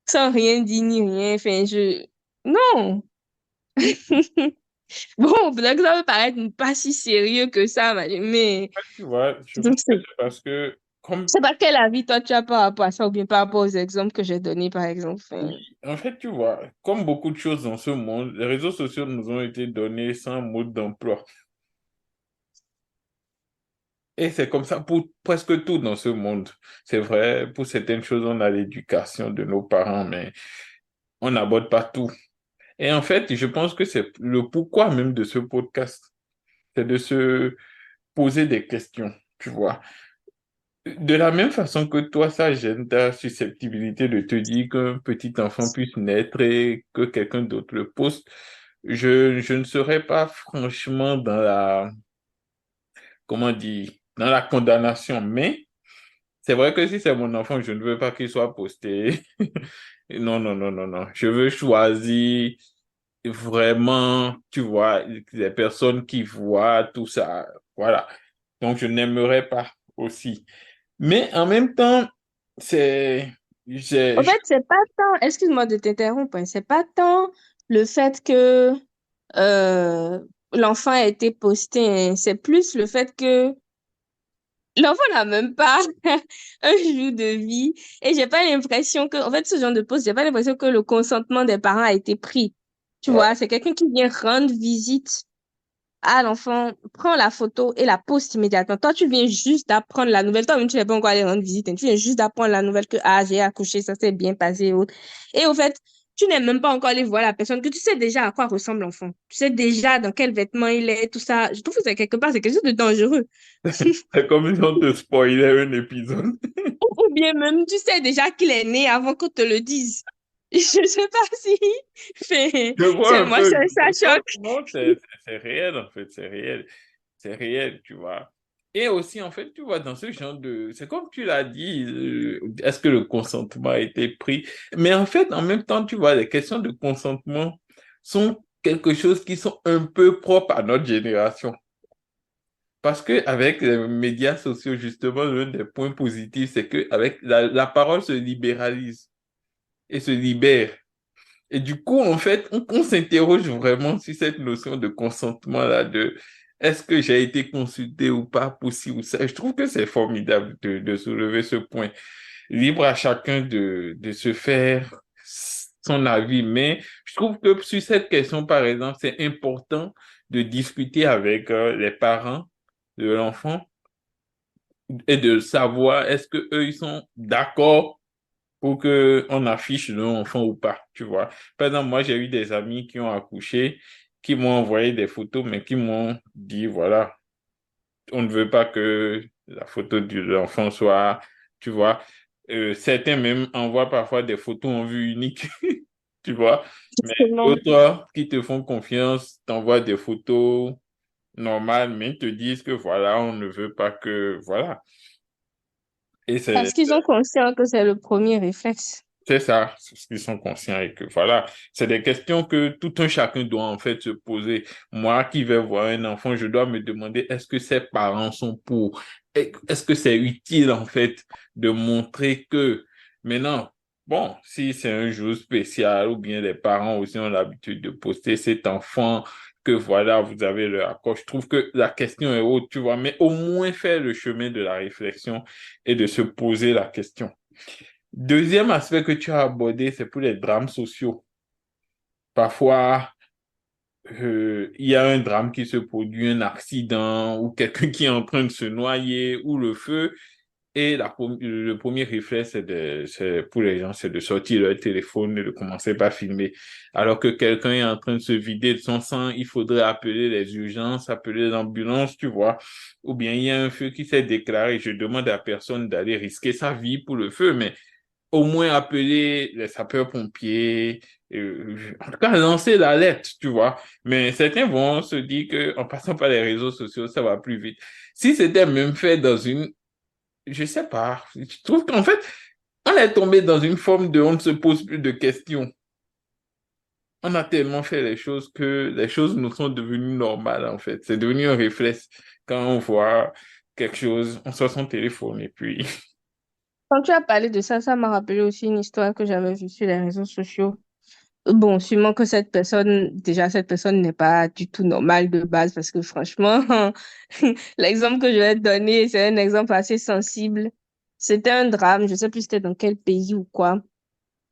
Sans rien dire ni rien, enfin, non! Bon, peut-être que ça peut paraître pas si sérieux que ça, mais Tu vois, je je pense que sais c'est parce que, comme, je sais pas quel avis toi tu as par rapport à ça ou bien par rapport aux exemples que j'ai donnés, par exemple. oui, Enfin, en fait, tu vois, comme beaucoup de choses dans ce monde, les réseaux sociaux nous ont été donnés sans mode d'emploi. Et c'est comme ça pour presque tout dans ce monde. C'est vrai, pour certaines choses, on a l'éducation de nos parents, mais on n'aborde pas tout. Et en fait, je pense que c'est le pourquoi même de ce podcast. C'est de se poser des questions, tu vois. De la même façon que toi, ça gêne ta susceptibilité de te dire qu'un petit enfant puisse naître et que quelqu'un d'autre le poste, je ne serais pas franchement dans la, comment dire, dans la condamnation, mais c'est vrai que si c'est mon enfant, je ne veux pas qu'il soit posté. Non, non, non, non, non. Je veux choisir vraiment, tu vois, les personnes qui voient tout ça. Voilà. Donc, je n'aimerais pas aussi. Mais en même temps, c'est, en fait, c'est pas tant, excuse-moi de t'interrompre, hein, c'est pas tant le fait que euh, l'enfant a été posté, hein, c'est plus le fait que l'enfant n'a même pas un jour de vie et j'ai pas l'impression que, en fait, ce genre de poste, j'ai pas l'impression que le consentement des parents a été pris. Tu ouais, vois, c'est quelqu'un qui vient rendre visite à l'enfant, prend la photo et la poste immédiatement. Toi, tu viens juste d'apprendre la nouvelle. Toi-même, tu n'es pas encore allé rendre visite, hein. Tu viens juste d'apprendre la nouvelle que, j'ai accouché, ça s'est bien passé et autres. Et au fait, tu n'es même pas encore allé voir la personne, que tu sais déjà à quoi ressemble l'enfant. Tu sais déjà dans quel vêtement il est, tout ça. Je trouve que c'est quelque part, c'est quelque chose de dangereux. c'est comme si on te spoilait un épisode. Ou bien même, tu sais déjà qu'il est né avant qu'on te le dise. Je sais pas si Je vois c'est un moi, peu. ça Non, choque. non, c'est réel, en fait, c'est réel. C'est réel, tu vois. Et aussi, en fait, tu vois, dans ce genre de... C'est comme tu l'as dit, est-ce que le consentement a été pris? Mais en fait, en même temps, tu vois, les questions de consentement sont quelque chose qui sont un peu propres à notre génération. Parce que avec les médias sociaux, justement, l'un des points positifs, c'est que avec la parole se libéralise et se libère. Et du coup, en fait, on s'interroge vraiment sur cette notion de consentement-là, de est-ce que j'ai été consulté ou pas pour ci ou ça? Je trouve que c'est formidable de soulever ce point. Libre à chacun de se faire son avis, mais je trouve que sur cette question, par exemple, c'est important de discuter avec les parents de l'enfant et de savoir est-ce que eux ils sont d'accord pour que on affiche leur enfant ou pas, tu vois. Par exemple, moi j'ai eu des amis qui ont accouché, qui m'ont envoyé des photos, mais qui m'ont dit voilà, on ne veut pas que la photo de l'enfant soit, tu vois. Certains même envoient parfois des photos en vue unique, tu vois. Mais Justement. d'autres qui te font confiance t'envoient des photos normales, mais te disent que voilà, on ne veut pas que, voilà. Et Parce qu'ils ont conscience que c'est le premier réflexe. c'est ça, c'est ce qu'ils sont conscients et que voilà, c'est des questions que tout un chacun doit en fait se poser. Moi qui vais voir un enfant, je dois me demander est-ce que ses parents sont pour? Est-ce que c'est utile en fait de montrer que maintenant, bon, si c'est un jour spécial ou bien les parents aussi ont l'habitude de poster cet enfant que voilà, vous avez le accord. Je trouve que la question est haute, tu vois, mais au moins faire le chemin de la réflexion et de se poser la question. Deuxième aspect que tu as abordé, c'est pour les drames sociaux. Parfois, il y a un drame qui se produit, un accident ou quelqu'un qui est en train de se noyer ou le feu. Et le premier réflexe, c'est pour les gens, c'est de sortir leur téléphone et de commencer par filmer. Alors que quelqu'un est en train de se vider de son sang, il faudrait appeler les urgences, appeler l'ambulance, tu vois. Ou bien il y a un feu qui s'est déclaré. Je demande à personne d'aller risquer sa vie pour le feu, mais au moins appeler les sapeurs-pompiers, en tout cas lancer l'alerte, tu vois. Mais certains vont se dire que en passant par les réseaux sociaux, ça va plus vite. Si c'était même fait dans une, je sais pas, je trouve qu'en fait, on est tombé dans une forme de on ne se pose plus de questions. On a tellement fait les choses que les choses nous sont devenues normales, en fait. C'est devenu un réflexe. Quand on voit quelque chose, on sort son téléphone et puis, Quand tu as parlé de ça, ça m'a rappelé aussi une histoire que j'avais vue sur les réseaux sociaux. Bon, sûrement que cette personne n'est pas du tout normale de base parce que franchement, l'exemple que je vais te donner, c'est un exemple assez sensible. C'était un drame, je sais plus c'était dans quel pays ou quoi,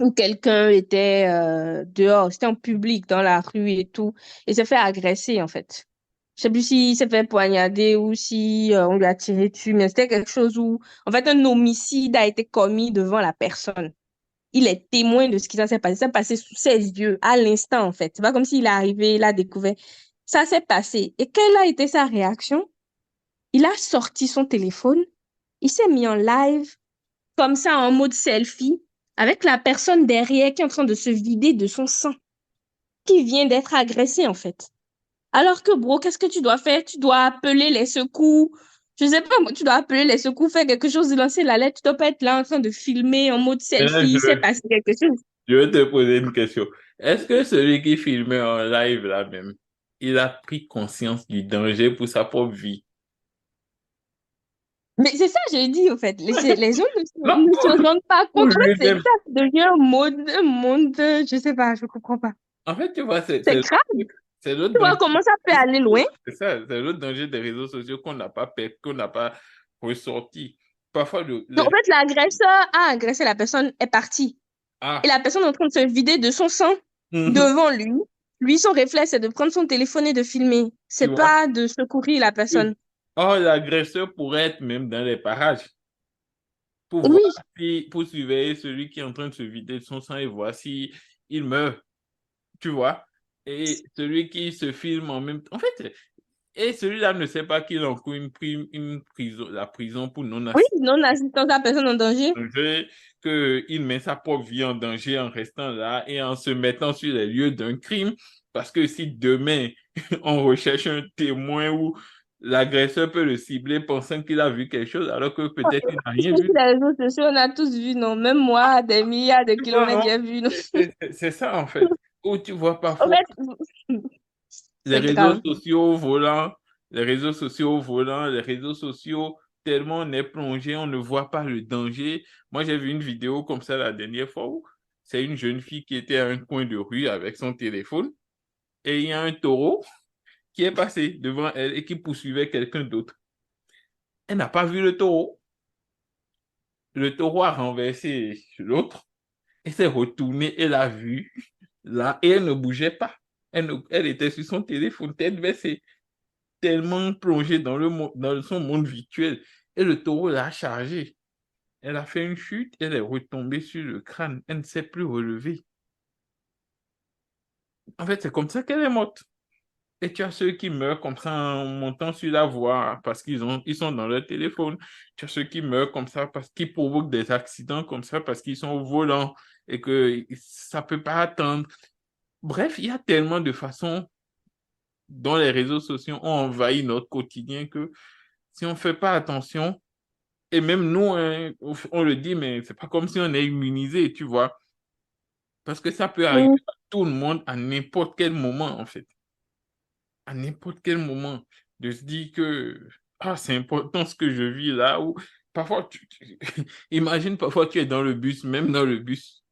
où quelqu'un était dehors, c'était en public, dans la rue et tout, et s'est fait agresser en fait. Je sais plus s'il s'est fait poignarder ou si on lui a tiré dessus, mais c'était quelque chose où, en fait, un homicide a été commis devant la personne. Il est témoin de ce qui s'est passé. Ça s'est passé sous ses yeux, à l'instant, en fait. C'est pas comme s'il est arrivé, il a découvert. Ça s'est passé. Et quelle a été sa réaction? Il a sorti son téléphone, il s'est mis en live, comme ça, en mode selfie, avec la personne derrière qui est en train de se vider de son sang, qui vient d'être agressée, en fait. Alors que, bro, qu'est-ce que tu dois faire? Tu dois appeler les secours. Je sais pas, moi, tu dois appeler les secours, faire quelque chose, lancer l'alerte. Tu dois pas être là en train de filmer en mode et là, selfie, il s'est passé quelque chose. je vais te poser une question. Est-ce que celui qui filmait en live là même, il a pris conscience du danger pour sa propre vie? Mais c'est ça, j'ai dit, en fait. Les gens Non, ne se rendent pas pour compte. En fait, lui-même. ça devient un monde, je sais pas, je comprends pas. En fait, tu vois, C'est grave. c'est l'autre Tu vois danger. comment ça peut aller loin? C'est ça, c'est l'autre danger des réseaux sociaux qu'on n'a pas ressorti. Parfois, Donc, en fait, l'agresseur a agressé la personne, est parti. Et ah, la personne est en train de se vider de son sang devant lui. Lui, son réflexe, c'est de prendre son téléphone et de filmer. tu C'est vois. pas de secourir la Oui. personne. Or, l'agresseur pourrait être même dans les parages pour voir Oui, si, pour surveiller celui qui est en train de se vider de son sang et voir si il meurt, tu vois. Et celui qui se filme en même temps. En fait, et celui-là ne sait pas qu'il encourt une prison, la prison pour oui, non-assistance, non-assistance à la personne en danger. qu'il met sa propre vie en danger en restant là et en se mettant sur les lieux d'un crime. Parce que si demain, on recherche un témoin ou l'agresseur peut le cibler pensant qu'il a vu quelque chose alors que peut-être il n'a rien Sur vu. les réseaux sociaux, on a tous vu, non? Même moi, à des milliards de Tu vois, kilomètres, non? j'ai vu, non? C'est ça en fait. Où tu vois En parfois fait, les c'est réseaux grave. sociaux volants, les réseaux sociaux volants, les réseaux sociaux, tellement on est plongé, on ne voit pas le danger. Moi, j'ai vu une vidéo comme ça la dernière fois où c'est une jeune fille qui était à un coin de rue avec son téléphone et il y a un taureau qui est passé devant elle et qui poursuivait quelqu'un d'autre. Elle n'a pas vu le taureau. Le taureau a renversé l'autre et s'est retournée et l'a vu là et elle ne bougeait pas. Elle était sur son téléphone, tête baissée, tellement plongée dans son monde virtuel. Et le taureau l'a chargée. Elle a fait une chute, elle est retombée sur le crâne. Elle ne s'est plus relevée. En fait, c'est comme ça qu'elle est morte. Et tu as ceux qui meurent comme ça en montant sur la voie parce ils sont dans leur téléphone. Tu as ceux qui meurent comme ça parce qu'ils provoquent des accidents comme ça parce qu'ils sont au volant et que ça peut pas attendre. Bref, il y a tellement de façons dont les réseaux sociaux ont envahi notre quotidien que si on ne fait pas attention, et même nous, hein, on le dit, mais c'est pas comme si on est immunisé, tu vois, parce que ça peut arriver Mm. à tout le monde à n'importe quel moment, en fait. À n'importe quel moment, de se dire que ah, c'est important ce que je vis là, ou parfois, imagine, parfois tu es dans le bus, même dans le bus,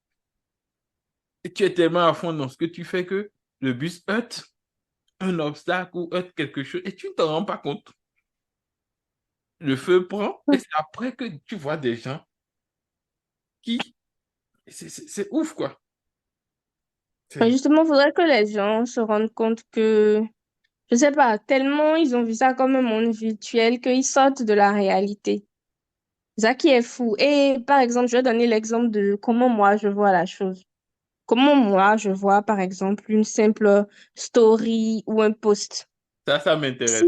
et tu es tellement à fond dans ce que tu fais que le bus heurte un obstacle ou heurte quelque chose, et tu ne t'en rends pas compte. Le feu prend, et c'est après que tu vois des gens qui... C'est ouf, quoi. Enfin, C'est justement, il faudrait que les gens se rendent compte que, je sais pas, tellement ils ont vu ça comme un monde virtuel qu'ils sortent de la réalité. C'est ça qui est fou. Et par exemple, je vais donner l'exemple de comment moi je vois la chose. Comment moi je vois, par exemple, une simple story ou un post. ça Si, m'intéressait.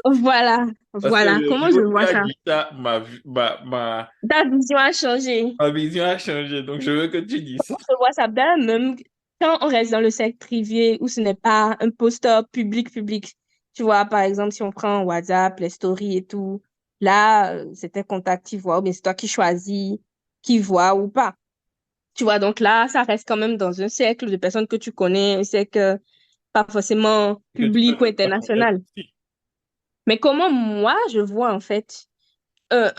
voilà, Parce que voilà, le comment je jour où tu vois as ça. dit ça, Ta vision a changé. ma vision a changé. Donc, je veux que tu dises ça. Je vois ça bien, même quand on reste dans le cercle privé où ce n'est pas un poster public. Tu vois, par exemple, si on prend WhatsApp, les stories et tout, là, c'est tes contacts qui voient, ou bien c'est toi qui choisis qui voit ou pas. Tu vois, donc là, ça reste quand même dans un cercle de personnes que tu connais, un cercle pas forcément Que tu peux public ou ne pas connaître international. aussi. Mais comment moi, je vois en fait euh,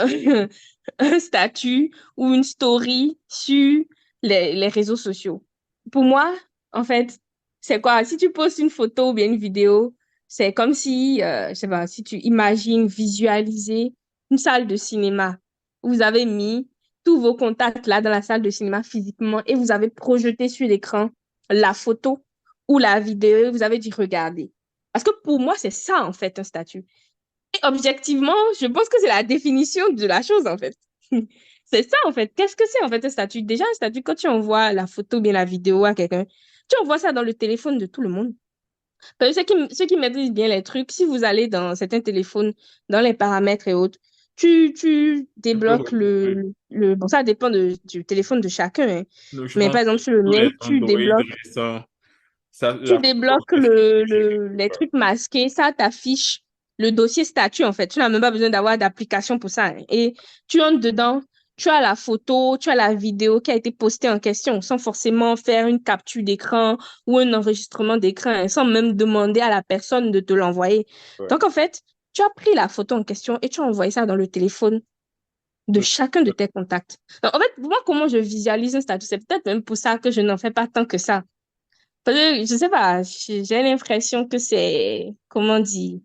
un statut ou une story sur les réseaux sociaux. Pour moi, en fait, c'est quoi? Si tu postes une photo ou bien une vidéo, c'est comme si, je sais pas, si tu imagines visualiser une salle de cinéma. Vous avez mis tous vos contacts là dans la salle de cinéma physiquement et vous avez projeté sur l'écran la photo ou la vidéo et vous avez dit regarder. Parce que pour moi, c'est ça, en fait, un statut. Et objectivement, je pense que c'est la définition de la chose, en fait. C'est ça, en fait. Qu'est-ce que c'est, en fait, un statut? Déjà, un statut, quand tu envoies la photo ou bien la vidéo à quelqu'un, tu envoies ça dans le téléphone de tout le monde. Parce que ceux qui maîtrisent bien les trucs, si vous allez dans certains téléphones, dans les paramètres et autres, tu Tu peux débloques retrouver. bon, ça dépend du téléphone de chacun, hein. Donc, je Mais pense par que exemple, sur le tous mien, les Android récents, ça, tu la photo débloques reste protégée. les trucs masqués, ça t'affiche le dossier statut, en fait. Tu n'as même pas besoin d'avoir d'application pour ça, hein. Et tu entres dedans, tu as la photo, tu as la vidéo qui a été postée en question, sans forcément faire une capture d'écran ou un enregistrement d'écran, hein, sans même demander à la personne de te l'envoyer. Ouais. Donc, en fait, tu as pris la photo en question et tu as envoyé ça dans le téléphone de Donc, chacun de tes contacts. Donc, en fait, pour moi, comment je visualise un statut, c'est peut-être même pour ça que je n'en fais pas tant que ça. Parce que, je sais pas, j'ai l'impression que c'est, comment dire,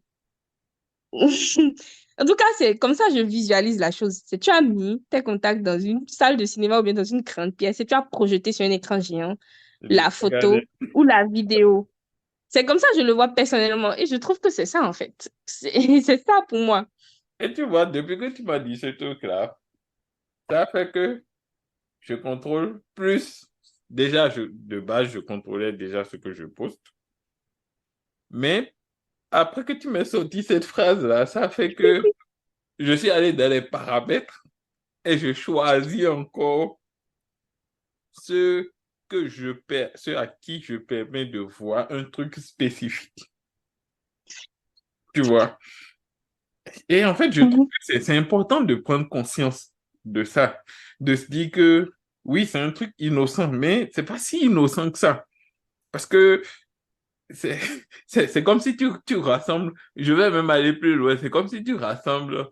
en tout cas, c'est comme ça que je visualise la chose. C'est tu as mis tes contacts dans une salle de cinéma ou bien dans une grande pièce et tu as projeté sur un écran géant la regardez. photo ou la vidéo. C'est comme ça que je le vois personnellement et je trouve que c'est ça en fait. C'est c'est ça pour moi. Et tu vois, depuis que tu m'as dit ce truc-là, ça fait que je contrôle plus. Déjà, de base, je contrôlais déjà ce que je poste. Mais après que tu m'as sorti cette phrase-là, ça fait que je suis allé dans les paramètres et je choisis encore ce ceux à qui je permets de voir un truc spécifique. Tu vois? Et en fait, je trouve Mhm. que c'est important de prendre conscience de ça, de se dire que oui, c'est un truc innocent, mais c'est pas si innocent que ça. Parce que c'est c'est comme si tu rassembles, je vais même aller plus loin, c'est comme si tu rassembles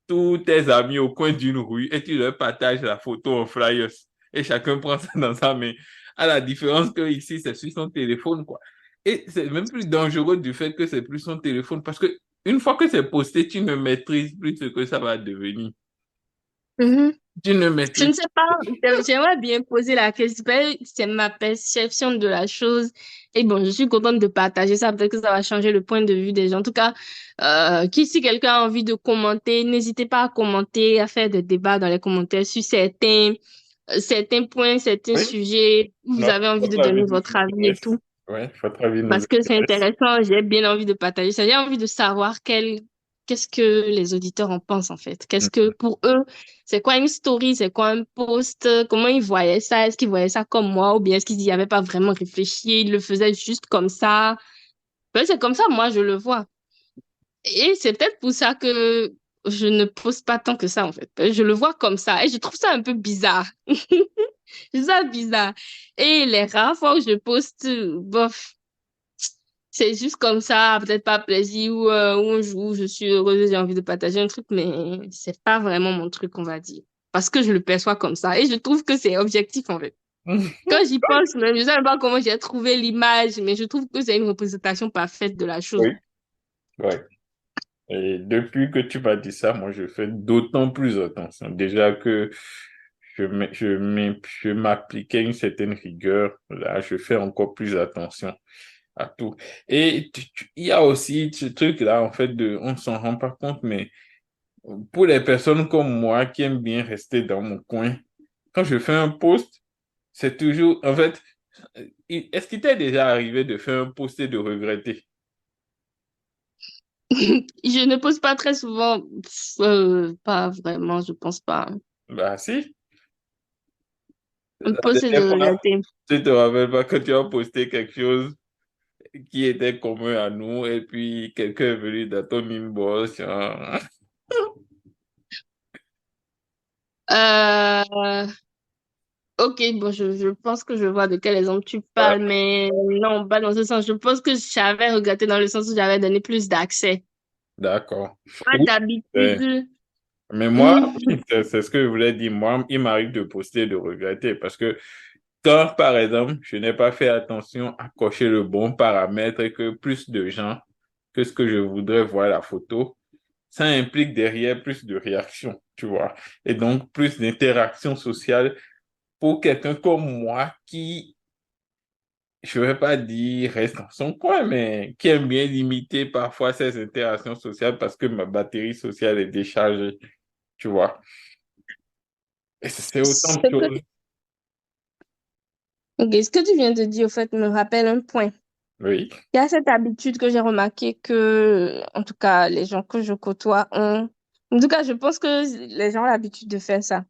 tous tes amis au coin d'une rue et tu leur partages la photo en flyers et chacun prend ça dans sa main. À la différence que ici, c'est sur son téléphone, quoi. Et c'est même plus dangereux du fait que c'est plus son téléphone parce que une fois que c'est posté, tu ne maîtrises plus ce que ça va devenir. Mhm. Tu ne Je ne maîtrises. sais pas, j'aimerais bien poser la question. C'est ma perception de la chose. Et bon, je suis contente de partager ça. Peut-être que ça va changer le point de vue des gens. En tout cas, si quelqu'un a envie de commenter, n'hésitez pas à commenter, à faire des débats dans les commentaires sur certains points, certains Oui, sujets où vous non, avez envie de votre avis donner nous votre avis et intéresse. tout. Oui, votre avis nous Parce que c'est intéresse. intéressant, j'ai bien envie de partager ça. J'ai envie de savoir qu'est-ce que les auditeurs en pensent en fait. Qu'est-ce que pour eux, c'est quoi une story, c'est quoi un post, comment ils voyaient ça, est-ce qu'ils voyaient ça comme moi ou bien est-ce qu'ils n'y avaient pas vraiment réfléchi, ils le faisaient juste comme ça. Ben, c'est comme ça, moi je le vois. Et c'est peut-être pour ça que je ne poste pas tant que ça en fait. Je le vois comme ça et je trouve ça un peu bizarre. Je trouve ça bizarre. Et les rares fois où je poste, bof. C'est juste comme ça, peut-être pas plaisir ou un jour je suis heureuse, j'ai envie de partager un truc, mais c'est pas vraiment mon truc, on va dire. Parce que je le perçois comme ça et je trouve que c'est objectif en fait. Quand j'y pense même, je sais même pas comment j'ai trouvé l'image, mais je trouve que c'est une représentation parfaite de la chose. Oui, oui. Et depuis que tu m'as dit ça, moi, je fais d'autant plus attention. Déjà que je m'appliquais une certaine rigueur, là, je fais encore plus attention à tout. Et il y a aussi ce truc-là, en fait, on ne s'en rend pas compte, mais pour les personnes comme moi qui aiment bien rester dans mon coin, quand je fais un post, c'est toujours, en fait, est-ce qu'il t'est déjà arrivé de faire un post et de regretter? Je ne pose pas très souvent, pas vraiment, je pense pas. Bah si. On La pose de dernière fois, regretter. tu te rappelles pas que tu as posté quelque chose qui était commun à nous et puis quelqu'un est venu dans ton inbox. Euh, Ok, bon, je pense que je vois de quel exemple tu Voilà, parles, mais non, pas dans ce sens. Je pense que j'avais regretté dans le sens où j'avais donné plus d'accès. d'accord. Moi, Oui, euh, d'habitude, mais moi, hmm, c'est ce que je voulais dire. Moi, il m'arrive de poster et de regretter parce que quand, par exemple, je n'ai pas fait attention à cocher le bon paramètre et que plus de gens que ce que je voudrais voir la photo, ça implique derrière plus de réactions, tu vois, et donc plus d'interaction sociale pour quelqu'un comme moi qui, je ne vais pas dire reste dans son coin, mais qui aime bien limiter parfois ses interactions sociales parce que ma batterie sociale est déchargée, tu vois. Et c'est autant de choses. ce que tu viens de dire, au fait, me rappelle un point. Oui, Il y a cette habitude que j'ai remarqué que, en tout cas, les gens que je côtoie ont. En tout cas, je pense que les gens ont l'habitude de faire ça.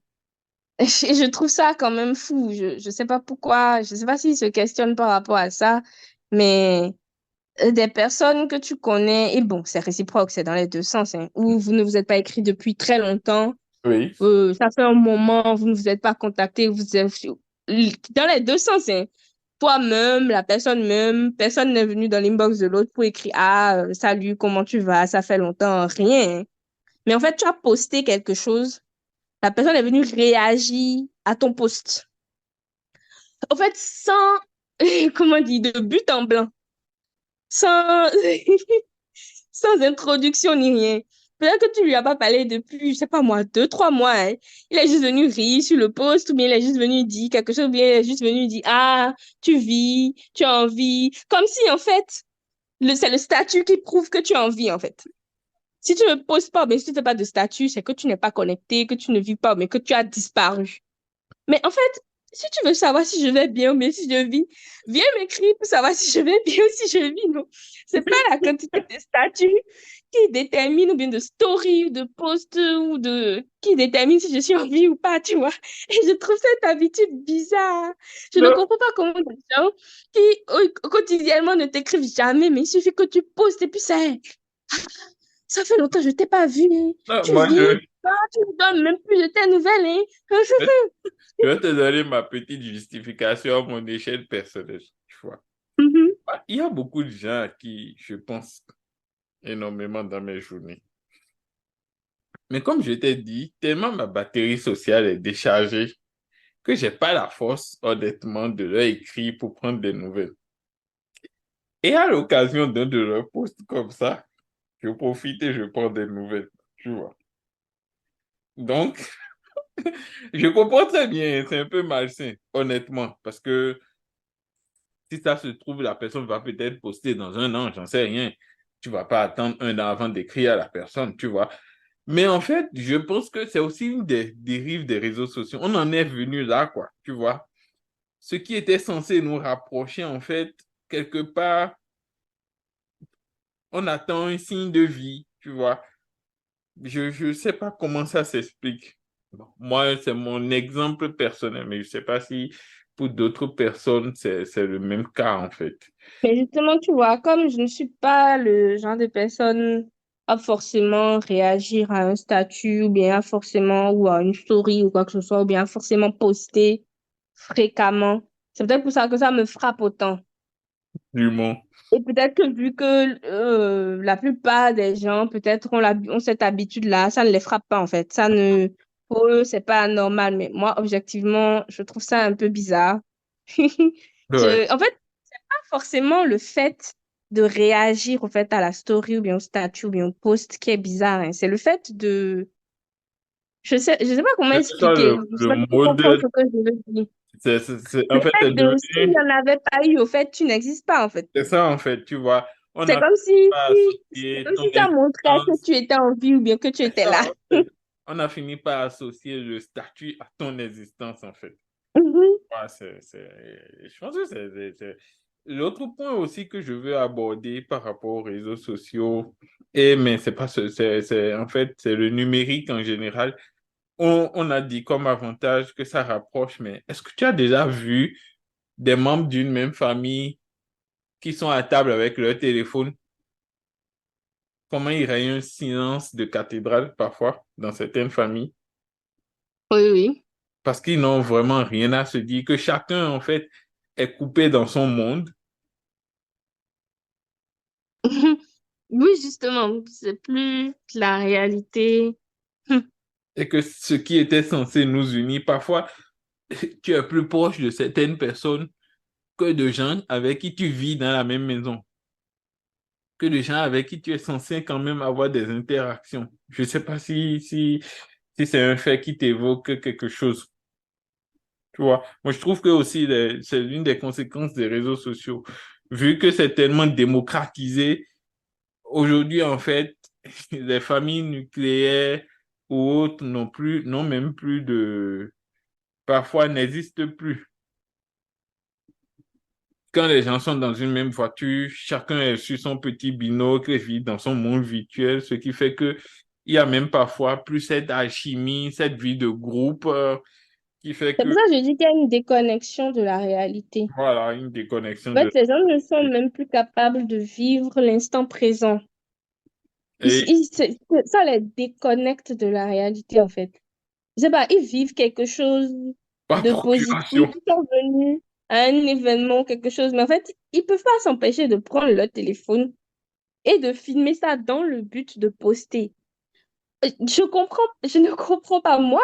Et je trouve ça quand même fou. Je sais pas pourquoi, je sais pas s'ils se questionnent par rapport à ça, mais des personnes que tu connais, et bon, c'est réciproque, c'est dans les deux sens, hein, où vous ne vous êtes pas écrit depuis très longtemps, oui, ça fait un moment, vous ne vous êtes pas contacté, vous êtes dans les deux sens, hein. Toi-même, la personne même, personne n'est venu dans l'inbox de l'autre pour écrire, ah, salut, comment tu vas, ça fait longtemps, rien, hein. Mais en fait, tu as posté quelque chose, la personne est venue réagir à ton post. En fait, sans, comment dire, de but en blanc, sans, sans introduction ni rien. Peut-être que tu lui as pas parlé depuis, je sais pas moi, 2, 3 mois, hein. Il est juste venu rire sur le post, ou bien il est juste venu dire quelque chose, ou bien il est juste venu dire, ah, tu vis, tu as envie. Comme si, en fait, c'est le statut qui prouve que tu as envie, en fait. Si tu ne poses pas, mais si tu ne fais pas de statut, c'est que tu n'es pas connecté, que tu ne vis pas, mais que tu as disparu. Mais en fait, si tu veux savoir si je vais bien ou bien si je vis, viens m'écrire pour savoir si je vais bien ou si je vis, non. C'est pas la quantité de statuts qui détermine, ou bien de story, ou de posts, ou de... qui détermine si je suis en vie ou pas, tu vois. Et je trouve cette habitude bizarre. Je ne non, comprends pas comment des gens qui, quotidiennement, ne t'écrivent jamais, mais il suffit que tu postes et puis ça fait longtemps que je t'ai pas vu, hein. non, Tu vis, ah, tu ne donnes même plus de tes nouvelles, hein. je vais te donner ma petite justification à mon échelle personnelle, tu vois. Mhm. Il y a beaucoup de gens à qui je pense énormément dans mes journées. Mais comme je t'ai dit, tellement ma batterie sociale est déchargée que j'ai pas la force, honnêtement, de leur écrire pour prendre des nouvelles. Et à l'occasion d'un de leurs posts comme ça, je profite et je prends des nouvelles, tu vois. Donc, je comprends très bien, c'est un peu malsain, honnêtement, parce que si ça se trouve, la personne va peut-être poster dans un an, j'en sais rien. Tu vas pas attendre un an avant d'écrire à la personne, tu vois. Mais en fait, je pense que c'est aussi une des dérives des réseaux sociaux. On en est venu là, quoi, tu vois. Ce qui était censé nous rapprocher, en fait, quelque part, on attend un signe de vie, tu vois. Je sais pas comment ça s'explique. Bon, moi, c'est mon exemple personnel, mais je sais pas si pour d'autres personnes, c'est le même cas, en fait. Mais justement, tu vois, comme je ne suis pas le genre de personne à forcément réagir à un statut ou bien à forcément ou à une story ou quoi que ce soit ou bien à forcément poster fréquemment. C'est peut-être pour ça que ça me frappe autant. Du monde. Et peut-être que vu que la plupart des gens peut-être ont cette habitude-là, ça ne les frappe pas en fait. Ça ne, pour eux, c'est pas normal. Mais moi, objectivement, je trouve ça un peu bizarre. Ouais. En fait, pas forcément le fait de réagir au fait à la story ou bien au statut ou bien au post qui est bizarre, hein. C'est le fait de, je sais pas comment C'est ça expliquer. Je sais le pas si tu mode. comprends ce que je veux dire. En Le fait, fait de, s'il n'y en avait pas eu, au fait, tu n'existes pas en fait. c'est ça, en fait, tu vois. On C'est n'a comme si, pas c'est associé comme ton si ça montrait que existence. tu étais en vie ou bien que tu C'est étais là. ça, en fait. On a fini par associer le statut à ton existence, en fait. Mhm. Ouais, je pense que l'autre point aussi que je veux aborder par rapport aux réseaux sociaux, mais c'est pas en fait, c'est le numérique en général. On a dit comme avantage que ça rapproche, mais est-ce que tu as déjà vu des membres d'une même famille qui sont à table avec leur téléphone? Comment il y a un silence de cathédrale parfois dans certaines familles? Oui, oui. Parce qu'ils n'ont vraiment rien à se dire, que chacun, en fait, est coupé dans son monde Oui, justement, c'est plus la réalité. et que ce qui était censé nous unir, parfois, tu es plus proche de certaines personnes que de gens avec qui tu vis dans la même maison, que de gens avec qui tu es censé quand même avoir des interactions. Je ne sais pas si c'est un fait qui t'évoque quelque chose. Tu vois, moi je trouve que aussi c'est l'une des conséquences des réseaux sociaux. Vu que c'est tellement démocratisé, aujourd'hui en fait, les familles nucléaires ou autres n'ont même plus parfois n'existent plus. Quand les gens sont dans une même voiture, chacun est sur son petit binocle et vit dans son monde virtuel, ce qui fait que il y a même parfois plus cette alchimie, cette vie de groupe, qui fait C'est que, pour ça que je dis qu'il y a une déconnexion de la réalité. voilà, une déconnexion En fait, de... les gens ne sont même plus capables de vivre l'instant présent. Et Ça les déconnecte de la réalité, en fait. Je sais pas, ils vivent quelque chose par de positif, procuration. ils sont venus à un événement, quelque chose, mais en fait, ils peuvent pas s'empêcher de prendre leur téléphone et de filmer ça dans le but de poster. Je ne comprends pas. Moi,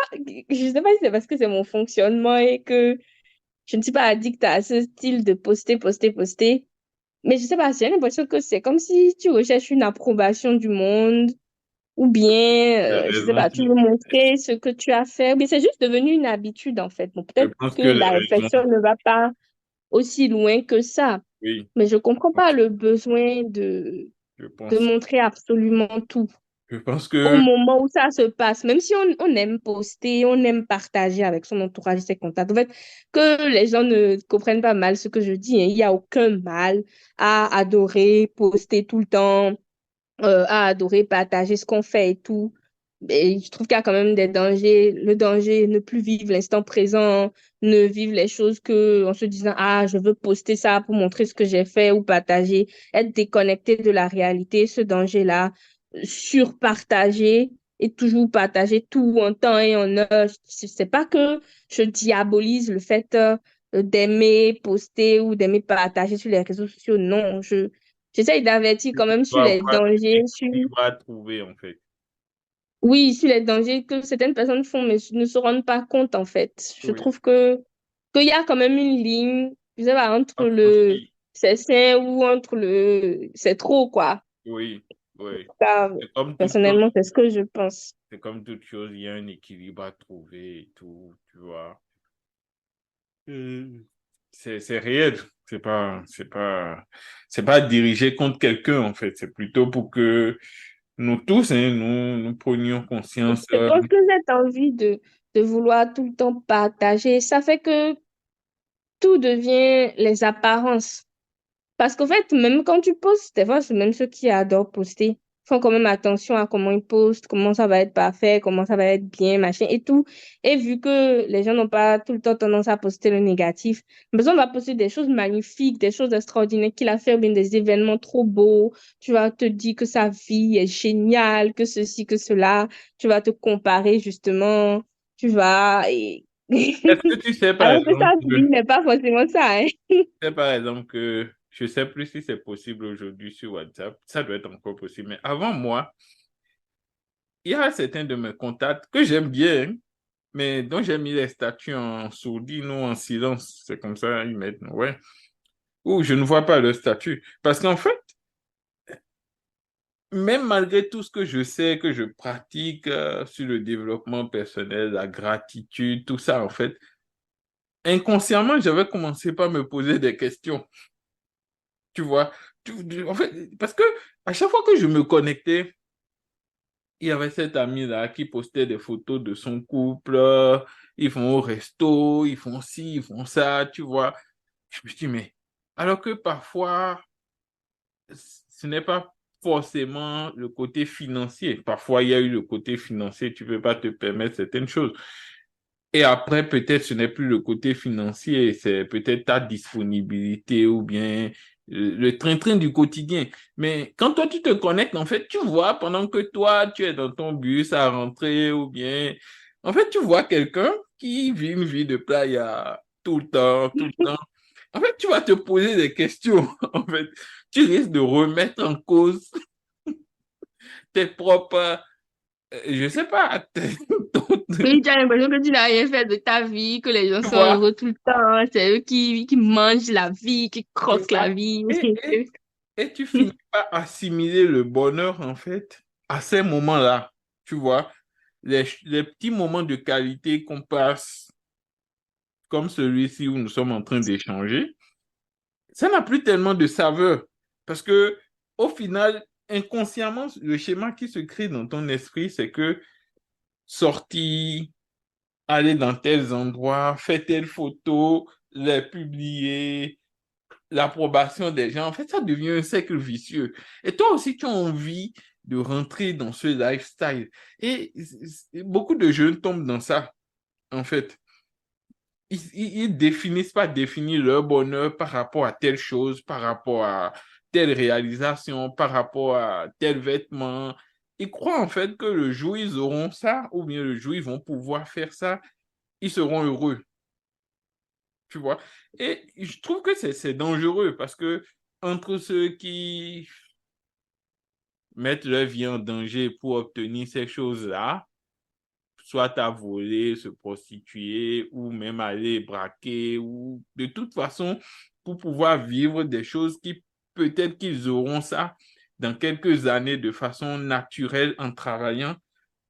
je sais pas si c'est parce que c'est mon fonctionnement et que je ne suis pas addict à ce style de poster, poster, poster. Mais je sais pas, j'ai l'impression que c'est comme si tu recherches une approbation du monde ou bien, Les je sais raisons pas, tu veux montrer ce que tu as fait. Mais c'est juste devenu une habitude, en fait. Bon, je peut-être pense que que les la raisons, réflexion ne va pas aussi loin que ça. oui, Mais je comprends pas le besoin je de pense, montrer absolument tout je pense au que, moment où ça se passe, même si on aime poster, on aime partager avec son entourage, ses contacts. En fait, que les gens ne comprennent pas mal ce que je dis, hein. Il n'y a aucun mal à adorer poster tout le temps, à adorer partager ce qu'on fait et tout. Mais je trouve qu'il y a quand même des dangers. Le danger, ne plus vivre l'instant présent, ne vivre les choses que en se disant, ah, je veux poster ça pour montrer ce que j'ai fait ou partager, être déconnecté de la réalité, ce danger-là, surpartager et toujours partager tout en temps et en heure. C'est pas que je diabolise le fait d'aimer poster ou d'aimer partager sur les réseaux sociaux. Non, j'essaye d'avertir tu quand même sur dois les avoir dangers, l'équilibre à trouver, en fait. oui, sur les dangers que certaines personnes font, mais ne se rendent pas compte, en fait. Je Oui. trouve qu'il y a quand même une ligne, je sais pas, entre Pas le franchi. c'est sain ou entre c'est trop, quoi. Oui, oui. Ça, C'est comme toute chose. personnellement, c'est ce que je pense. C'est comme toute chose, il y a un équilibre à trouver et tout, tu vois. Euh, c'est réel. C'est pas dirigé contre quelqu'un, en fait. C'est plutôt pour que nous tous, hein, nous prenions conscience. Je pense que cette envie de vouloir tout le temps partager, ça fait que tout devient les apparences. Parce qu'en fait, même quand tu postes, des fois, c'est même ceux qui adorent poster font quand même attention à comment ils postent, comment ça va être parfait, comment ça va être bien, machin et tout. Et vu que les gens n'ont pas tout le temps tendance à poster le négatif, mais on va poster des choses magnifiques, des choses extraordinaires qu'il a fait, ou bien des événements trop beaux. Tu vas te dire que sa vie est géniale, que ceci, que cela. Tu vas te comparer justement. Tu vas... Est-ce que tu sais, par Alors que sa exemple, vie n'est pas forcément ça, hein. que je sais plus si c'est possible aujourd'hui sur WhatsApp, ça doit être encore possible, mais avant moi, il y a certains de mes contacts que j'aime bien, hein, mais dont j'ai mis les statuts en sourdine ou en silence, c'est comme ça, ils mettent, ouais, ou je ne vois pas le statut. Parce qu'en fait, même malgré tout ce que je sais, que je pratique sur le développement personnel, la gratitude, tout ça, en fait, inconsciemment, j'avais commencé par me poser des questions, tu vois. En fait, parce que à chaque fois que je me connectais, il y avait cet ami-là qui postait des photos de son couple, ils vont au resto, ils font ci, ils font ça, tu vois. Je me dis, mais alors que parfois, ce n'est pas forcément le côté financier. Parfois, il y a eu le côté financier, tu ne peux pas te permettre certaines choses. Et après, peut-être ce n'est plus le côté financier, c'est peut-être ta disponibilité ou bien le train-train du quotidien. Mais quand toi, tu te connectes, en fait, tu vois, pendant que toi, tu es dans ton bus à rentrer ou bien, en fait, tu vois quelqu'un qui vit une vie de playa tout le temps, tout le temps. En fait, tu vas te poser des questions. En fait, tu risques de remettre en cause tes propres, je sais pas, Oui, tu as l'impression que tu n'as rien fait de ta vie, que les gens tu sont vois, heureux tout le temps, c'est eux qui mangent la vie, qui tu croquent la vois. vie. Et, et, et tu finis par assimiler le bonheur, en fait, à ces moments-là. Tu vois, les petits moments de qualité qu'on passe, comme celui-ci où nous sommes en train d'échanger, ça n'a plus tellement de saveur. Parce que, au final, inconsciemment, le schéma qui se crée dans ton esprit, c'est que sortir, aller dans tels endroits, faire telle photo, les publier, l'approbation des gens, en fait, ça devient un cercle vicieux. Et toi aussi, tu as envie de rentrer dans ce lifestyle. Et beaucoup de jeunes tombent dans ça, en fait. Ils définissent pas définir leur bonheur par rapport à telle chose, par rapport à telle réalisation, par rapport à tel vêtement. Ils croient en fait que le jour où ils auront ça, ou bien le jour où ils vont pouvoir faire ça, ils seront heureux, tu vois. Et je trouve que c'est dangereux parce que entre ceux qui mettre leur vie en danger pour obtenir ces choses-là, soit à voler, se prostituer ou même aller braquer ou de toute façon pour pouvoir vivre des choses qui peut-être qu'ils auront ça dans quelques années de façon naturelle en travaillant.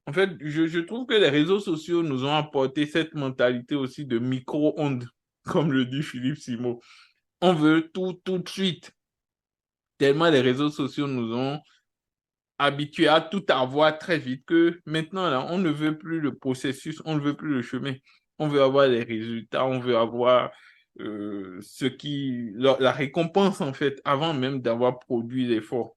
En fait, je trouve que les réseaux sociaux nous ont apporté cette mentalité aussi de micro-ondes, comme le dit Philippe Simo. On veut tout tout de suite, tellement les réseaux sociaux nous ont habitué à tout avoir très vite que maintenant, là, on ne veut plus le processus, on ne veut plus le chemin. On veut avoir les résultats, on veut avoir la récompense, en fait, avant même d'avoir produit l'effort.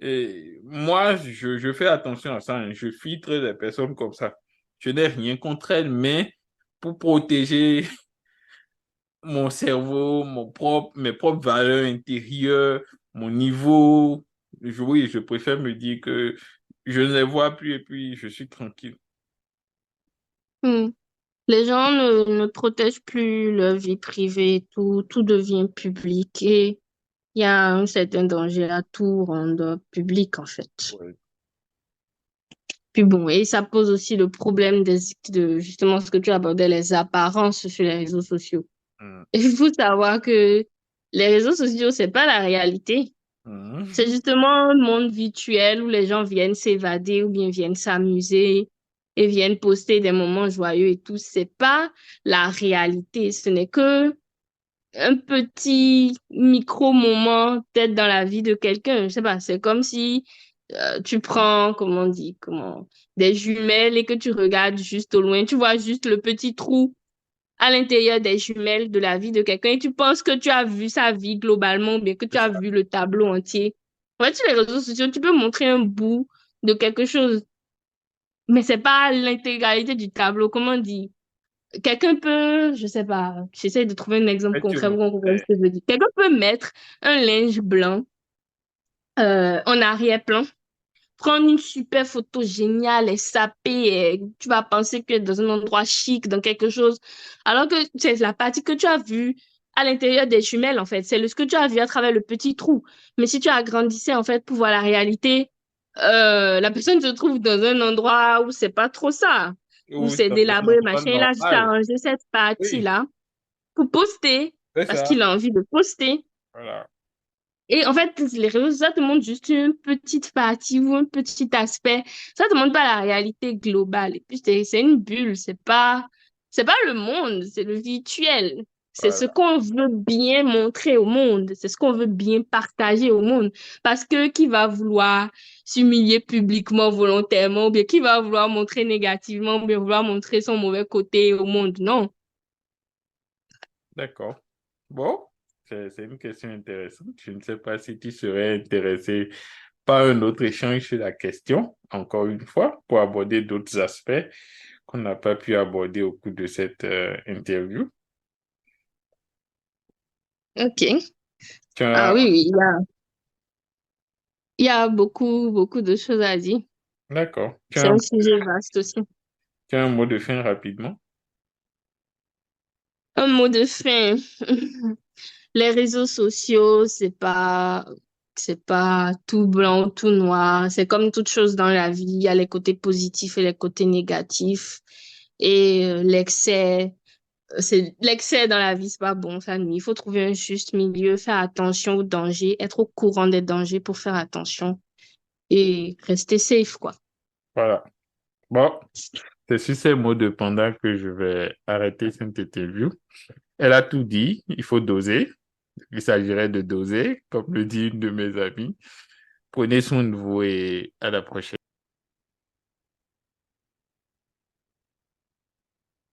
Et moi, je fais attention à ça, hein. Je filtre les personnes comme ça. Je n'ai rien contre elles, mais pour protéger mon cerveau, mes propres valeurs intérieures, mon niveau. Oui, je préfère me dire que je ne les vois plus et puis je suis tranquille. Hmm. Les gens ne protègent plus leur vie privée, tout devient public et il y a un certain danger à tout rendre public en fait. Ouais. Puis bon, et ça pose aussi le problème de justement ce que tu abordais, les apparences sur les réseaux sociaux. Mm. Il faut savoir que Les réseaux sociaux, c'est pas la réalité. C'est Mhm. justement un monde virtuel où les gens viennent s'évader ou bien viennent s'amuser et viennent poster des moments joyeux et tout. C'est pas la réalité. Ce n'est que un petit micro-moment peut-être dans la vie de quelqu'un. Je sais pas, c'est comme si tu prends, comment on dit, des jumelles et que tu regardes juste au loin. Tu vois juste le petit trou à l'intérieur des jumelles de la vie de quelqu'un et tu penses que tu as vu sa vie globalement, ou bien que tu C'est as ça. vu le tableau entier. En fait, sur les réseaux sociaux, tu peux montrer un bout de quelque chose, mais c'est pas l'intégralité du tableau. Comment dire? Quelqu'un peut, je sais pas, j'essaie de trouver un exemple Mais tu concret vois, pour qu'on comprenne ce c'est que je veux dire. Quelqu'un peut mettre un linge blanc en arrière-plan, prendre une super photo géniale et saper, et tu vas penser que dans un endroit chic, dans quelque chose, alors que c'est la partie que tu as vue à l'intérieur des jumelles, en fait. C'est ce que tu as vu à travers le petit trou. Mais si tu agrandissais, en fait, pour voir la réalité, la personne se trouve dans un endroit où c'est pas trop ça, où ou c'est dans un délabré, endroit machin. Il a juste normal. arrangé cette Oui, partie-là pour poster, c'est parce ça. qu'il a envie de poster. Voilà. Et en fait, les réseaux, ça te montre juste une petite partie ou un petit aspect. Ça te montre pas la réalité globale. Et puis, c'est une bulle. C'est pas le monde, c'est le virtuel. C'est ce Voilà. qu'on veut bien montrer au monde. C'est ce qu'on veut bien partager au monde. Parce que qui va vouloir s'humilier publiquement, volontairement, ou bien qui va vouloir montrer négativement, ou bien vouloir montrer son mauvais côté au monde? Non. D'accord. Bon, c'est une question intéressante. Je ne sais pas si tu serais intéressé par un autre échange sur la question, encore une fois, pour aborder d'autres aspects qu'on n'a pas pu aborder au cours de cette interview. OK. Tu Ah oui, as- oui, il y a beaucoup, beaucoup de choses à dire. D'accord. C'est un sujet vaste aussi. Tu as un mot de fin rapidement? Un mot de fin. Les réseaux sociaux, c'est pas tout blanc, ou tout noir. C'est comme toute chose dans la vie. Il y a les côtés positifs et les côtés négatifs. Et l'excès dans la vie, c'est pas bon, ça nuit. Il faut trouver un juste milieu, faire attention aux dangers, être au courant des dangers pour faire attention et rester safe, quoi. Voilà. Bon, c'est sur ces mots de pendant que je vais arrêter cette interview. Elle a tout dit, il faut doser. Il s'agirait de doser, comme le dit une de mes amies. Prenez soin de vous et à la prochaine.